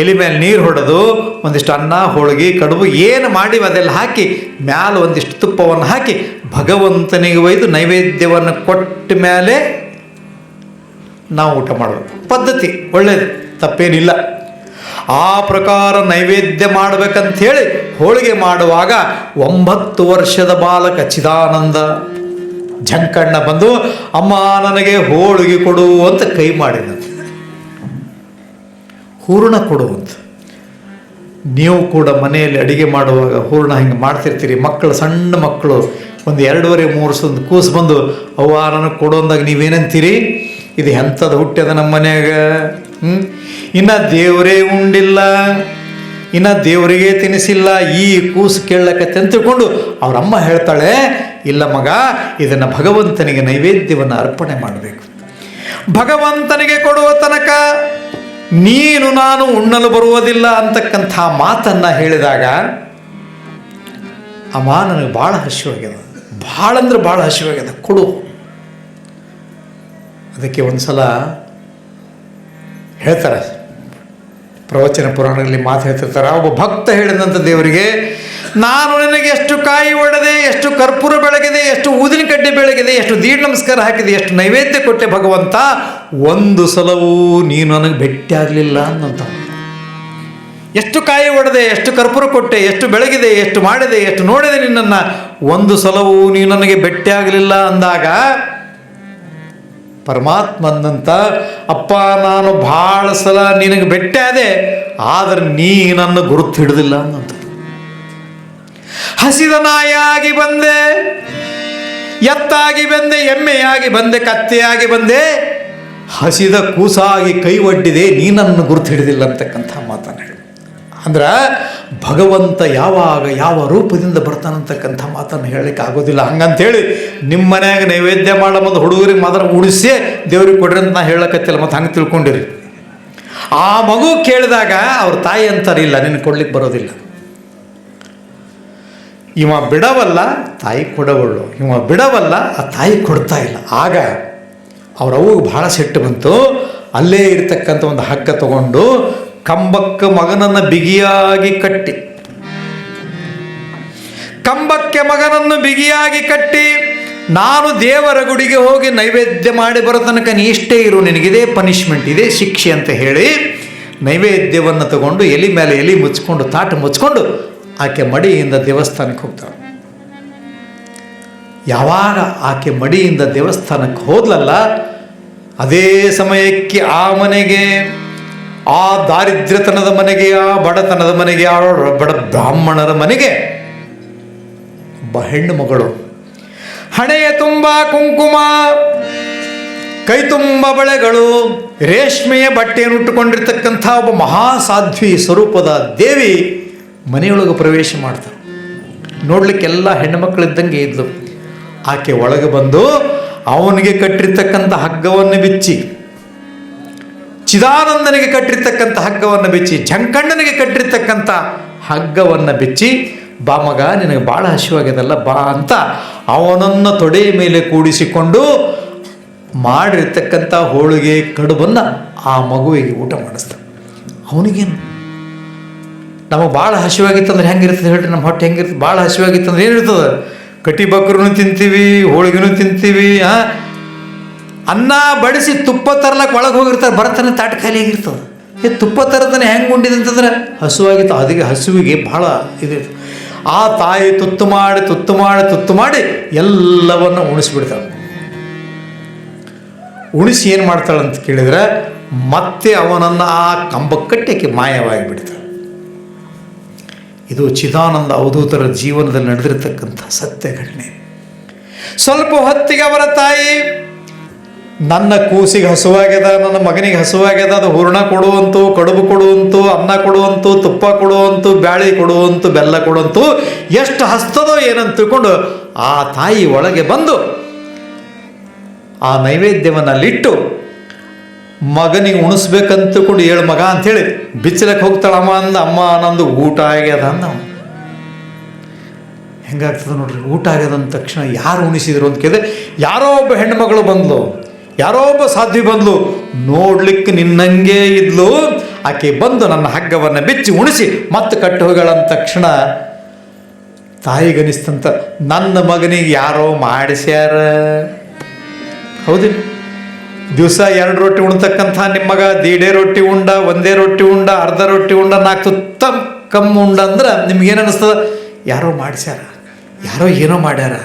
ಎಲೆ ಮೇಲೆ ನೀರು ಹೊಡೆದು ಒಂದಿಷ್ಟು ಅನ್ನ, ಹೋಳಿಗೆ, ಕಡುಬು ಏನು ಮಾಡಿ ಅದೆಲ್ಲ ಹಾಕಿ ಮ್ಯಾಲೆ ಒಂದಿಷ್ಟು ತುಪ್ಪವನ್ನು ಹಾಕಿ ಭಗವಂತನಿಗೆ ಒಯ್ದು ನೈವೇದ್ಯವನ್ನು ಕೊಟ್ಟ ಮೇಲೆ ನಾವು ಊಟ ಮಾಡೋದು ಪದ್ಧತಿ. ಒಳ್ಳೆಯದು, ತಪ್ಪೇನಿಲ್ಲ. ಆ ಪ್ರಕಾರ ನೈವೇದ್ಯ ಮಾಡಬೇಕಂಥೇಳಿ ಹೋಳಿಗೆ ಮಾಡುವಾಗ 9 ವರ್ಷದ ಬಾಲಕ ಚಿದಾನಂದ ಝಂಕಣ್ಣ ಬಂದು, ಅಮ್ಮ ನನಗೆ ಹೋಳಿಗೆ ಕೊಡು ಅಂತ ಕೈ ಮಾಡಿದಂತೆ. ಹೂರ್ಣ ಕೊಡುವಂತ. ನೀವು ಕೂಡ ಮನೆಯಲ್ಲಿ ಅಡಿಗೆ ಮಾಡುವಾಗ ಹೂರ್ಣ ಹಿಂಗೆ ಮಾಡ್ತಿರ್ತೀರಿ. ಮಕ್ಕಳು, ಸಣ್ಣ ಮಕ್ಕಳು, ಒಂದು 2.5-3 ವರ್ಷದ ಕೂಸು ಬಂದು ಅವ್ವ ನನಗೆ ಕೊಡೋಂದಾಗ ನೀವೇನಂತೀರಿ? ಇದು ಎಂಥದ್ದು ಹುಟ್ಟ್ಯದ ನಮ್ಮ ಮನ್ಯಾಗ, ಇನ್ನು ದೇವರೇ ಉಂಡಿಲ್ಲ, ಇನ್ನು ದೇವರಿಗೆ ತಿನ್ನಿಸಿಲ್ಲ, ಈ ಕೂಸು ಕೇಳಕತ್ತೆ ಅಂತ ತಿಳ್ಕೊಂಡು ಅವರಮ್ಮ ಹೇಳ್ತಾಳೆ, ಇಲ್ಲ ಮಗ, ಇದನ್ನು ಭಗವಂತನಿಗೆ ನೈವೇದ್ಯವನ್ನು ಅರ್ಪಣೆ ಮಾಡಬೇಕು, ಭಗವಂತನಿಗೆ ಕೊಡುವ ತನಕ ನೀನು ನಾನು ಉಣ್ಣಲು ಬರುವುದಿಲ್ಲ ಅಂತಕ್ಕಂಥ ಮಾತನ್ನು ಹೇಳಿದಾಗ, ಅಮ್ಮ ನನಗೆ ಭಾಳ ಹಸಿವಾಗ್ಯದ, ಭಾಳ ಅಂದ್ರೆ ಭಾಳ ಹಸಿವಾಗ್ಯದ, ಕೊಡು. ಅದಕ್ಕೆ ಒಂದು ಸಲ ಹೇಳ್ತಾರೆ, ಪ್ರವಚನ ಪುರಾಣಗಳಲ್ಲಿ ಮಾತು ಹೇಳ್ತಿರ್ತಾರೆ, ಒಬ್ಬ ಭಕ್ತ ಹೇಳಿದಂಥ ದೇವರಿಗೆ, ನಾನು ನಿನಗೆ ಎಷ್ಟು ಕಾಯಿ ಒಡೆದೆ, ಎಷ್ಟು ಕರ್ಪೂರ ಬೆಳಗಿದೆ, ಎಷ್ಟು ಊದಿನ ಕಡ್ಡಿ ಬೆಳಗಿದೆ, ಎಷ್ಟು ದೀಡ್ ನಮಸ್ಕಾರ ಹಾಕಿದೆ, ಎಷ್ಟು ನೈವೇದ್ಯ ಕೊಟ್ಟೆ ಭಗವಂತ, ಒಂದು ಸಲವೂ ನೀನು ನನಗೆ ಭೇಟಿ ಆಗಲಿಲ್ಲ ಅನ್ನಂತ. ಎಷ್ಟು ಕಾಯಿ ಒಡೆದೆ, ಎಷ್ಟು ಕರ್ಪೂರ ಕೊಟ್ಟೆ, ಎಷ್ಟು ಬೆಳಗಿದೆ, ಎಷ್ಟು ಮಾಡಿದೆ, ಎಷ್ಟು ನೋಡಿದೆ ನಿನ್ನನ್ನು, ಒಂದು ಸಲವೂ ನೀನು ನನಗೆ ಭೇಟಿ ಆಗಲಿಲ್ಲ ಅಂದಾಗ ಪರಮಾತ್ಮ ಅಂದಂತ, ಅಪ್ಪ ನಾನು ಭಾಳ ಸಲ ನಿನಗೆ ಭೇಟಿ ಆದೆ, ಆದರೆ ನೀ ನನ್ನ ಗುರುತು ಹಿಡಿದಿಲ್ಲ ಅನ್ನಂತ. ಹಸಿದ ನಾಯಾಗಿ ಬಂದೆ, ಎತ್ತಾಗಿ ಬಂದೆ, ಎಮ್ಮೆಯಾಗಿ ಬಂದೆ, ಕತ್ತೆಯಾಗಿ ಬಂದೆ, ಹಸಿದ ಕೂಸಾಗಿ ಕೈ ಒಡ್ಡಿದೆ, ನೀ ನನ್ನ ಗುರುತು ಹಿಡಿದಿಲ್ಲ ಅಂತಕ್ಕಂಥ ಮಾತನ್ನು ಹೇಳಿ. ಅಂದ್ರೆ ಭಗವಂತ ಯಾವಾಗ ಯಾವ ರೂಪದಿಂದ ಬರ್ತಾನಂತಕ್ಕಂಥ ಮಾತನ್ನು ಹೇಳಲಿಕ್ಕೆ ಆಗೋದಿಲ್ಲ. ಹಂಗಂತೇಳಿ ನಿಮ್ಮ ಮನ್ಯಾಗ ನೈವೇದ್ಯ ಮಾಡೋ ಮುಂದೆ ಹುಡುಗರಿಗೆ ಮಾತ್ರ ಉಡಿಸಿ ದೇವ್ರಿಗೆ ಕೊಡ್ರಿ ಅಂತ ನಾ ಹೇಳಕತ್ತಿಲ್ಲ, ಮತ್ತು ಹಂಗೆ ತಿಳ್ಕೊಂಡಿರಿ. ಆ ಮಗು ಕೇಳಿದಾಗ ಅವ್ರ ತಾಯಿ ಅಂತಾರೆ, ಇಲ್ಲ ನಿನಗೆ ಕೊಡ್ಲಿಕ್ಕೆ ಬರೋದಿಲ್ಲ. ಇವ ಬಿಡವಲ್ಲ, ತಾಯಿ ಕೊಡವಳ್ಳು, ಇವ ಬಿಡವಲ್ಲ, ಆ ತಾಯಿ ಕೊಡ್ತಾ ಇಲ್ಲ. ಆಗ ಅವ್ರ ಅವ್ಗೆ ಭಾಳ ಸಿಟ್ಟು ಬಂತು. ಅಲ್ಲೇ ಇರ್ತಕ್ಕಂಥ ಒಂದು ಹಗ್ಗ ತಗೊಂಡು ಕಂಬಕ್ಕೆ ಮಗನನ್ನು ಬಿಗಿಯಾಗಿ ಕಟ್ಟಿ, ಕಂಬಕ್ಕೆ ಮಗನನ್ನು ಬಿಗಿಯಾಗಿ ಕಟ್ಟಿ, ನಾನು ದೇವರ ಗುಡಿಗೆ ಹೋಗಿ ನೈವೇದ್ಯ ಮಾಡಿ ಬರೋ ತನಕ ನೀ ಇಷ್ಟೇ ಇರು, ನಿನಗಿದೇ ಪನಿಷ್ಮೆಂಟ್, ಇದೇ ಶಿಕ್ಷೆ ಅಂತ ಹೇಳಿ ನೈವೇದ್ಯವನ್ನು ತಗೊಂಡು ಎಲೆ ಮೇಲೆ ಎಲೆ ಮುಚ್ಕೊಂಡು, ತಾಟು ಮುಚ್ಕೊಂಡು ಆಕೆ ಮಡಿಯಿಂದ ದೇವಸ್ಥಾನಕ್ಕೆ ಹೋಗ್ತಾಳೆ. ಯಾವಾಗ ಆಕೆ ಮಡಿಯಿಂದ ದೇವಸ್ಥಾನಕ್ಕೆ ಹೋದ್ಲಲ್ಲ, ಅದೇ ಸಮಯಕ್ಕೆ ಆ ಮನೆಗೆ, ಆ ದಾರಿದ್ರ್ಯತನದ ಮನೆಗೆ, ಆ ಬಡತನದ ಮನೆಗೆ, ಆ ಬಡ ಬ್ರಾಹ್ಮಣರ ಮನೆಗೆ ಒಬ್ಬ ಹೆಣ್ಣು ಮಗಳು, ಹಣೆಯ ತುಂಬ ಕುಂಕುಮ, ಕೈ ತುಂಬ ಬಳೆಗಳು, ರೇಷ್ಮೆಯ ಬಟ್ಟೆಯನ್ನು ಉಟ್ಟುಕೊಂಡಿರ್ತಕ್ಕಂಥ ಒಬ್ಬ ಮಹಾಸಾಧ್ವಿ ಸ್ವರೂಪದ ದೇವಿ ಮನೆಯೊಳಗೆ ಪ್ರವೇಶ ಮಾಡ್ತಾರೆ. ನೋಡ್ಲಿಕ್ಕೆಲ್ಲ ಹೆಣ್ಣು ಮಕ್ಕಳಿದ್ದಂಗೆ ಇದ್ಲು. ಆಕೆ ಒಳಗೆ ಬಂದು ಅವನಿಗೆ ಕಟ್ಟಿರ್ತಕ್ಕಂಥ ಹಗ್ಗವನ್ನು ಬಿಚ್ಚಿ, ಚಿದಾನಂದನಿಗೆ ಕಟ್ಟಿರ್ತಕ್ಕಂಥ ಹಗ್ಗವನ್ನು ಬಿಚ್ಚಿ, ಜಂಕಣ್ಣನಿಗೆ ಕಟ್ಟಿರ್ತಕ್ಕಂಥ ಹಗ್ಗವನ್ನು ಬಿಚ್ಚಿ, ಬಾ ಮಗ ನಿನಗೆ ಭಾಳ ಹಸಿವಾಗ್ಯದಲ್ಲ ಬಾ ಅಂತ ಅವನನ್ನು ತೊಡೆಯ ಮೇಲೆ ಕೂಡಿಸಿಕೊಂಡು ಮಾಡಿರ್ತಕ್ಕಂಥ ಹೋಳಿಗೆ ಕಡುಬನ್ನು ಆ ಮಗುವಿಗೆ ಊಟ ಮಾಡಿಸ್ತಾನೆ. ಅವನಿಗೇನು, ನಮಗೆ ಭಾಳ ಹಸಿವಾಗಿತ್ತಂದ್ರೆ ಹೆಂಗಿರ್ತದೆ ಹೇಳ್ರಿ, ನಮ್ಮ ಹೊಟ್ಟೆ ಹೆಂಗಿರ್ತದೆ? ಭಾಳ ಹಸಿವಾಗಿತ್ತಂದ್ರೆ ಏನಿರ್ತದೆ? ಕಟಿ ಬಕ್ರೂ ತಿಂತೀವಿ, ಹೋಳಿಗೆನೂ ತಿಂತೀವಿ, ಅನ್ನ ಬಡಿಸಿ ತುಪ್ಪ ತರ್ಲಕ್ಕೆ ಒಳಗೆ ಹೋಗಿರ್ತಾರೆ, ಬರ್ತಾನೆ ತಾಟ ಖಾಲಿ ಆಗಿರ್ತದೆ. ತುಪ್ಪ ತರತಾನೆ ಹೆಂಗೆ ಉಂಡಿದೆ ಅಂತಂದ್ರೆ ಹಸುವಾಗಿತ್ತು. ಅದಕ್ಕೆ ಹಸುವಿಗೆ ಭಾಳ ಇದು. ಆ ತಾಯಿ ತುತ್ತು ಮಾಡಿ ತುತ್ತು ಮಾಡಿ ತುತ್ತು ಮಾಡಿ ಎಲ್ಲವನ್ನು ಉಣಿಸ್ಬಿಡ್ತಾಳೆ. ಉಣಿಸಿ ಏನು ಮಾಡ್ತಾಳಂತ ಕೇಳಿದ್ರೆ, ಮತ್ತೆ ಅವನನ್ನು ಆ ಕಂಬಕ್ಕೆ ಕಟ್ಟಕ್ಕೆ ಮಾಯವಾಗಿ ಬಿಡ್ತಾಳೆ. ಇದು ಚಿದಾನಂದ ಅವಧೂತರ ಜೀವನದಲ್ಲಿ ನಡೆದಿರತಕ್ಕಂಥ ಸತ್ಯ ಘಟನೆ. ಸ್ವಲ್ಪ ಹೊತ್ತಿಗೆ ಅವರ ತಾಯಿ, ನನ್ನ ಕೂಸಿಗೆ ಹಸುವಾಗ್ಯದ, ನನ್ನ ಮಗನಿಗೆ ಹಸುವಾಗ್ಯದ, ಅದು ಹೂರ್ಣ ಕೊಡುವಂತು, ಕಡುಬು ಕೊಡುವಂತು, ಅನ್ನ ಕೊಡುವಂತು, ತುಪ್ಪ ಕೊಡುವಂತು, ಬ್ಯಾಳಿ ಕೊಡುವಂತು, ಬೆಲ್ಲ ಕೊಡುವಂತು, ಎಷ್ಟು ಹಸ್ತದೋ ಏನಂತ ತಿಳ್ಕೊಂಡು ಆ ತಾಯಿ ಒಳಗೆ ಬಂದು ಆ ನೈವೇದ್ಯವನ್ನು ಅಲ್ಲಿಟ್ಟು ಮಗನಿಗೆ ಉಣಿಸ್ಬೇಕಂತ ತಿಳ್ಕೊಂಡು, ಏಳು ಮಗ ಅಂಥೇಳಿ ಬಿಚ್ಚಲಕ್ಕೆ ಹೋಗ್ತಾಳಮ್ಮ ಅಂದ. ಅಮ್ಮ ನಂದು ಊಟ ಆಗ್ಯದ ಅಂದ. ಹೆಂಗಾಗ್ತದೆ ನೋಡ್ರಿ, ಊಟ ಆಗ್ಯದ ಅಂದ ತಕ್ಷಣ ಯಾರು ಉಣಿಸಿದ್ರು ಅಂತ ಕೇಳಿದ್ರೆ, ಯಾರೋ ಒಬ್ಬ ಹೆಣ್ಣು ಮಗಳು ಬಂದ್ಲು, ಯಾರೋ ಒಬ್ಬ ಸಾಧ್ವಿ ಬಂದ್ಲು, ನೋಡ್ಲಿಕ್ಕೆ ನಿನ್ನಂಗೆ ಇದ್ಲು. ಆಕೆ ಬಂದು ನನ್ನ ಹಗ್ಗವನ್ನು ಬಿಚ್ಚಿ ಉಣಿಸಿ ಮತ್ತೆ ಕಟ್ಟಿ ಹೋಗಳಂದ ತಕ್ಷಣ ತಾಯಿಗನಿಸ್ತಂತ, ನನ್ನ ಮಗನಿಗೆ ಯಾರೋ ಮಾಡಿಸ್ಯಾರ. ಹೌದಿಲ್ಲ? ದಿವಸ 2 ರೊಟ್ಟಿ ಉಣ್ತಕ್ಕಂಥ ನಿಮ್ಮ ಮಗ ದೀಡೇ ರೊಟ್ಟಿ ಉಂಡ, ಒಂದೇ ರೊಟ್ಟಿ ಉಂಡ, ಅರ್ಧ ರೊಟ್ಟಿ ಉಂಡ, 4 ತುತ್ತ ಕಮ್ಮು ಉಂಡ ಅಂದ್ರೆ ನಿಮ್ಗೇನು ಅನ್ನಿಸ್ತದ? ಯಾರೋ ಮಾಡಿಸ್ಯಾರ, ಯಾರೋ ಏನೋ ಮಾಡ್ಯಾರ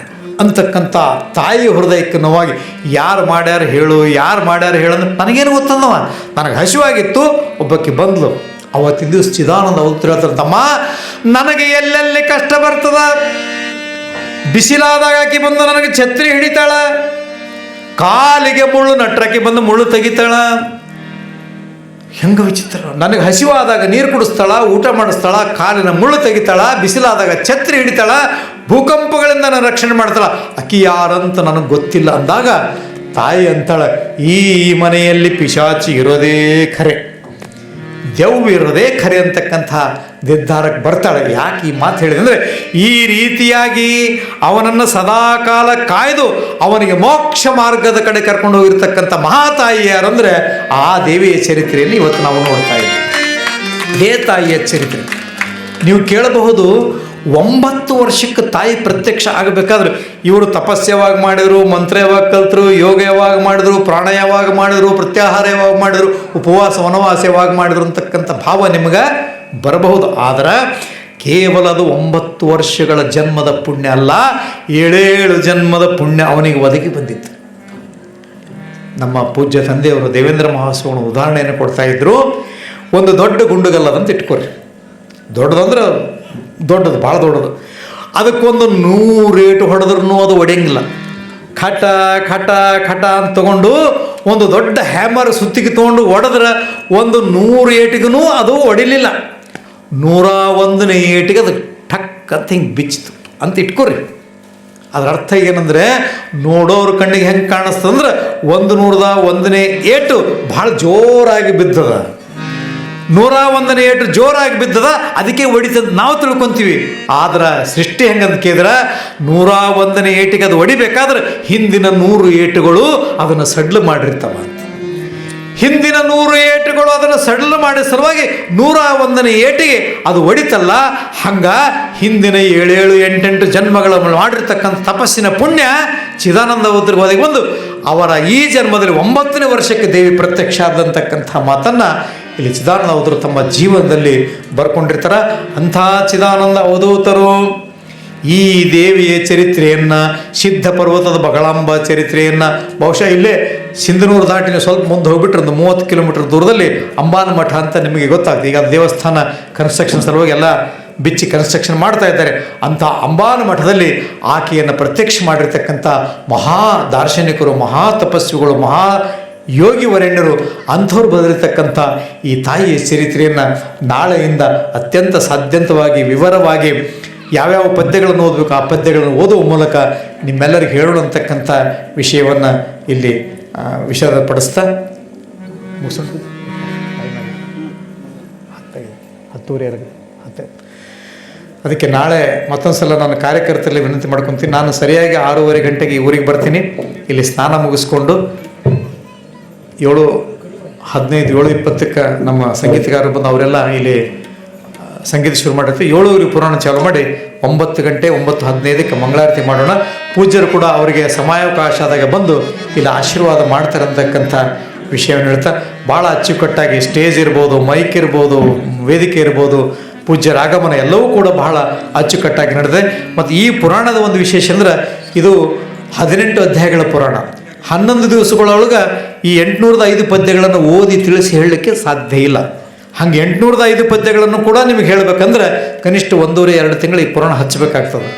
ಅಂತಕ್ಕಂಥ ತಾಯಿ ಹೃದಯಕ್ಕೆ ನೋವಾಗಿ, ಯಾರು ಮಾಡ್ಯಾರ ಹೇಳು, ಯಾರು ಮಾಡ್ಯಾರ ಹೇಳಂದ್ರೆ ನನಗೇನು ಗೊತ್ತಂದವ, ನನಗೆ ಹಸಿವಾಗಿತ್ತು. ಒಬ್ಬಕ್ಕೆ ಬಂದ್ಲು. ಅವತ್ತಿನ ದಿವಸ ಚಿದಾನಂದ ಅವತ್ತು ಹೇಳ್ತಾರೆ, ತಮ್ಮ ನನಗೆ ಎಲ್ಲೆಲ್ಲಿ ಕಷ್ಟ ಬರ್ತದ, ಬಿಸಿಲಾದಾಗ ಆಕಿ ಬಂದು ನನಗೆ ಛತ್ರಿ ಹಿಡಿತಾಳ, ಕಾಲಿಗೆ ಮುಳ್ಳು ನಟ್ರಾಕಿ ಬಂದು ಮುಳ್ಳು ತೆಗಿತಾಳ. ಹೆಂಗ ವಿಚಿತ್ರ. ನನಗೆ ಹಸಿವಾದಾಗ ನೀರು ಕುಡಿಸ್ತಾಳ, ಊಟ ಮಾಡಿಸ್ತಾಳ, ಕಾಲಿನ ಮುಳ್ಳು ತೆಗಿತಾಳ, ಬಿಸಿಲಾದಾಗ ಛತ್ರಿ ಹಿಡಿತಾಳ, ಭೂಕಂಪಗಳಿಂದ ನಾನು ರಕ್ಷಣೆ ಮಾಡ್ತಾಳ. ಅಕ್ಕಿ ಯಾರಂತ ನನಗೆ ಗೊತ್ತಿಲ್ಲ ಅಂದಾಗ ತಾಯಿ ಅಂತಾಳ, ಈ ಮನೆಯಲ್ಲಿ ಪಿಶಾಚಿ ಇರೋದೇ ಖರೆ, ದೆವ್ವ ಇರೋದೇ ಖರೆ ಅಂತಕ್ಕಂಥ ನಿರ್ಧಾರಕ್ಕೆ ಬರ್ತಾಳೆ. ಯಾಕೆ ಈ ಮಾತು ಹೇಳಿದೆ ಅಂದರೆ, ಈ ರೀತಿಯಾಗಿ ಅವನನ್ನು ಸದಾಕಾಲ ಕಾಯ್ದು ಅವನಿಗೆ ಮೋಕ್ಷ ಮಾರ್ಗದ ಕಡೆ ಕರ್ಕೊಂಡು ಹೋಗಿರ್ತಕ್ಕಂಥ ಮಹಾತಾಯಿ ಯಾರಂದರೆ ಆ ದೇವಿಯ ಚರಿತ್ರೆಯಲ್ಲಿ ಇವತ್ತು ನಾವು ನೋಡ್ತಾ ಇದ್ದೀವಿ. ಹೇ ತಾಯಿಯ ಚರಿತ್ರೆ. ನೀವು ಕೇಳಬಹುದು, 9 ವರ್ಷಕ್ಕೆ ತಾಯಿ ಪ್ರತ್ಯಕ್ಷ ಆಗಬೇಕಾದ್ರೆ ಇವರು ತಪಸ್ಸು ಯಾವಾಗ ಮಾಡಿದ್ರು, ಮಂತ್ರ ಯಾವಾಗ ಕಲ್ತರು, ಯೋಗ ಯಾವಾಗ ಮಾಡಿದ್ರು, ಪ್ರಾಣ ಯಾವಾಗ ಮಾಡಿದ್ರು, ಪ್ರತ್ಯಾಹಾರ ಯಾವಾಗ ಮಾಡಿದ್ರು, ಉಪವಾಸ ವನವಾಸ ಯಾವಾಗ ಮಾಡಿದ್ರು ಅಂತಕ್ಕಂಥ ಭಾವ ನಿಮಗೆ ಬರಬಹುದು. ಆದರೆ ಕೇವಲ ಅದು 9 ವರ್ಷಗಳ ಜನ್ಮದ ಪುಣ್ಯ ಅಲ್ಲ, 7 ಜನ್ಮದ ಪುಣ್ಯ ಅವನಿಗೆ ಒದಗಿ ಬಂದಿತ್ತು. ನಮ್ಮ ಪೂಜ್ಯ ತಂದೆಯವರು ದೇವೇಂದ್ರ ಮಹಾಸ್ವಾಮಿ ಉದಾಹರಣೆಯನ್ನು ಕೊಡ್ತಾ ಇದ್ರು. ಒಂದು ದೊಡ್ಡ ಗುಂಡುಗಲ್ಲದಂತ ಇಟ್ಕೊರಿ, ದೊಡ್ಡದಂದ್ರೆ ದೊಡ್ಡದು, ಭಾಳ ದೊಡ್ಡದು. ಅದಕ್ಕೊಂದು 100 ಏಟು ಹೊಡೆದ್ರೂ ಅದು ಒಡೆಯಂಗಿಲ್ಲ. ಖಟ ಖಟ ಖಟ ಅಂತ ತಗೊಂಡು ಒಂದು ದೊಡ್ಡ ಹ್ಯಾಮರ್ ಸುತ್ತಿಗೆ ತೊಗೊಂಡು ಹೊಡೆದ್ರೆ ಒಂದು 100 ಏಟಿಗೂ ಅದು ಹೊಡಿಲಿಲ್ಲ. 101ನೇ ಏಟಿಗೆ ಅದು ಟಕ್ ಅಂತ ಹಿಂಗೆ ಬಿಚ್ಚಿತು ಅಂತ ಇಟ್ಕೊರಿ. ಅದರ ಅರ್ಥ ಏನಂದರೆ, ನೋಡೋರ ಕಣ್ಣಿಗೆ ಹೆಂಗೆ ಕಾಣಿಸ್ತಂದ್ರೆ 101ನೇ ಏಟು ಭಾಳ ಜೋರಾಗಿ ಬಿದ್ದದ, 101ನೇ ಏಟು ಜೋರಾಗಿ ಬಿದ್ದದ, ಅದಕ್ಕೆ ಹೊಡಿತದ ನಾವು ತಿಳ್ಕೊತೀವಿ. ಆದ್ರೆ ಸೃಷ್ಟಿ ಹೆಂಗಂತ ಕೇಳಿದ್ರೆ 101ನೇ ಏಟಿಗೆ ಅದು ಹೊಡಿಬೇಕಾದ್ರೆ ಹಿಂದಿನ 100 ಏಟುಗಳು ಅದನ್ನು ಸಡ್ಲು ಮಾಡಿರ್ತಾವ. ಹಿಂದಿನ 100 ಏಟುಗಳು ಅದನ್ನು ಸಡ್ಲು ಮಾಡಿದ ಸಲುವಾಗಿ 101ನೇ ಏಟಿಗೆ ಅದು ಹೊಡಿತಲ್ಲ. ಹಂಗ ಹಿಂದಿನ 7 8 ಜನ್ಮಗಳ ಮಾಡಿರ್ತಕ್ಕಂಥ ತಪಸ್ಸಿನ ಪುಣ್ಯ ಚಿದಾನಂದ ಉದ್ರಿಗೆ ಬಂದು ಅವರ ಈ ಜನ್ಮದಲ್ಲಿ 9ನೇ ವರ್ಷಕ್ಕೆ ದೇವಿ ಪ್ರತ್ಯಕ್ಷ ಆದಂತಕ್ಕಂಥ ಮಾತನ್ನು ಇಲ್ಲಿ ಚಿದಾನಂದ ಅವರು ತಮ್ಮ ಜೀವನದಲ್ಲಿ ಬರ್ಕೊಂಡಿರ್ತಾರೆ. ಅಂಥ ಚಿದಾನಂದ ಅವಧೂತರು ಈ ದೇವಿಯ ಚರಿತ್ರೆಯನ್ನು, ಸಿದ್ಧ ಪರ್ವತದ ಬಗಳಾಂಬ ಚರಿತ್ರೆಯನ್ನು ಬಹುಶಃ ಇಲ್ಲೇ ಸಿಂಧನೂರು ದಾಟಿನ ಸ್ವಲ್ಪ ಮುಂದೆ ಹೋಗ್ಬಿಟ್ರೆ ಒಂದು 30 ಕಿಲೋಮೀಟರ್ ದೂರದಲ್ಲಿ ಅಂಬಾನ ಮಠ ಅಂತ ನಿಮಗೆ ಗೊತ್ತಾಗ್ತದೆ. ಈಗ ದೇವಸ್ಥಾನ ಕನ್ಸ್ಟ್ರಕ್ಷನ್ ಸಲುವಾಗಿ ಎಲ್ಲ ಬಿಚ್ಚಿ ಕನ್ಸ್ಟ್ರಕ್ಷನ್ ಮಾಡ್ತಾ ಇದ್ದಾರೆ. ಅಂಥ ಅಂಬಾನ ಮಠದಲ್ಲಿ ಆಕೆಯನ್ನು ಪ್ರತ್ಯಕ್ಷ ಮಾಡಿರ್ತಕ್ಕಂಥ ಮಹಾ ದಾರ್ಶನಿಕರು, ಮಹಾ ತಪಸ್ವಿಗಳು, ಮಹಾ ಯೋಗಿ ವರೆಣ್ಯರು ಅಂಥವ್ರು ಬದಲಿರ್ತಕ್ಕಂಥ ಈ ತಾಯಿಯ ಚರಿತ್ರೆಯನ್ನು ನಾಳೆಯಿಂದ ಅತ್ಯಂತ ಸಾಧ್ಯಂತವಾಗಿ ವಿವರವಾಗಿ ಯಾವ್ಯಾವ ಪದ್ಯಗಳನ್ನು ಓದಬೇಕು ಆ ಪದ್ಯಗಳನ್ನು ಓದುವ ಮೂಲಕ ನಿಮ್ಮೆಲ್ಲರಿಗೆ ಹೇಳೋಣ ಅಂತಕ್ಕಂಥ ವಿಷಯವನ್ನು ಇಲ್ಲಿ ವಿಷದಪಡಿಸ್ತಾ ಮುಗಿಸೋದು. 10:30 ಅದಕ್ಕೆ ನಾಳೆ ಮತ್ತೊಂದು ಸಲ ನಾನು ಕಾರ್ಯಕರ್ತರಲ್ಲಿ ವಿನಂತಿ ಮಾಡ್ಕೊತೀನಿ. ನಾನು ಸರಿಯಾಗಿ 6:30 ಗಂಟೆಗೆ ಈ ಊರಿಗೆ ಬರ್ತೀನಿ. ಇಲ್ಲಿ ಸ್ನಾನ ಮುಗಿಸ್ಕೊಂಡು 7:15 7:20 ನಮ್ಮ ಸಂಗೀತಗಾರರು ಬಂದು ಅವರೆಲ್ಲ ಇಲ್ಲಿ ಸಂಗೀತ ಶುರು ಮಾಡಿರ್ತೀವಿ. 7 ಪುರಾಣ ಚಾಲು ಮಾಡಿ 9 ಗಂಟೆ 9:15 ಮಂಗಳಾರತಿ ಮಾಡೋಣ. ಪೂಜ್ಯರು ಕೂಡ ಅವರಿಗೆ ಸಮಯಾವಕಾಶ ಆದಾಗ ಬಂದು ಇಲ್ಲಿ ಆಶೀರ್ವಾದ ಮಾಡ್ತಾರೆ ಅಂತಕ್ಕಂಥ ವಿಷಯವನ್ನು ಹೇಳ್ತಾ, ಭಾಳ ಅಚ್ಚುಕಟ್ಟಾಗಿ ಸ್ಟೇಜ್ ಇರ್ಬೋದು, ಮೈಕ್ ಇರ್ಬೋದು, ವೇದಿಕೆ ಇರ್ಬೋದು, ಪೂಜ್ಯರ ಆಗಮನ ಎಲ್ಲವೂ ಕೂಡ ಬಹಳ ಅಚ್ಚುಕಟ್ಟಾಗಿ ನಡೆದಿದೆ. ಮತ್ತು ಈ ಪುರಾಣದ ಒಂದು ವಿಶೇಷ ಅಂದ್ರೆ ಇದು 18 ಅಧ್ಯಾಯಗಳ ಪುರಾಣ. 11 ದಿವಸಗಳೊಳಗೆ ಈ 805 ಪದ್ಯಗಳನ್ನು ಓದಿ ತಿಳಿಸಿ ಹೇಳಲಿಕ್ಕೆ ಸಾಧ್ಯ ಇಲ್ಲ. ಹಂಗೆ 805 ಪದ್ಯಗಳನ್ನು ಕೂಡ ನಿಮಗೆ ಹೇಳಬೇಕಂದ್ರೆ ಕನಿಷ್ಠ 1.5-2 ತಿಂಗಳು ಈ ಪುರಾಣ ಹಚ್ಚಬೇಕಾಗ್ತದೆ.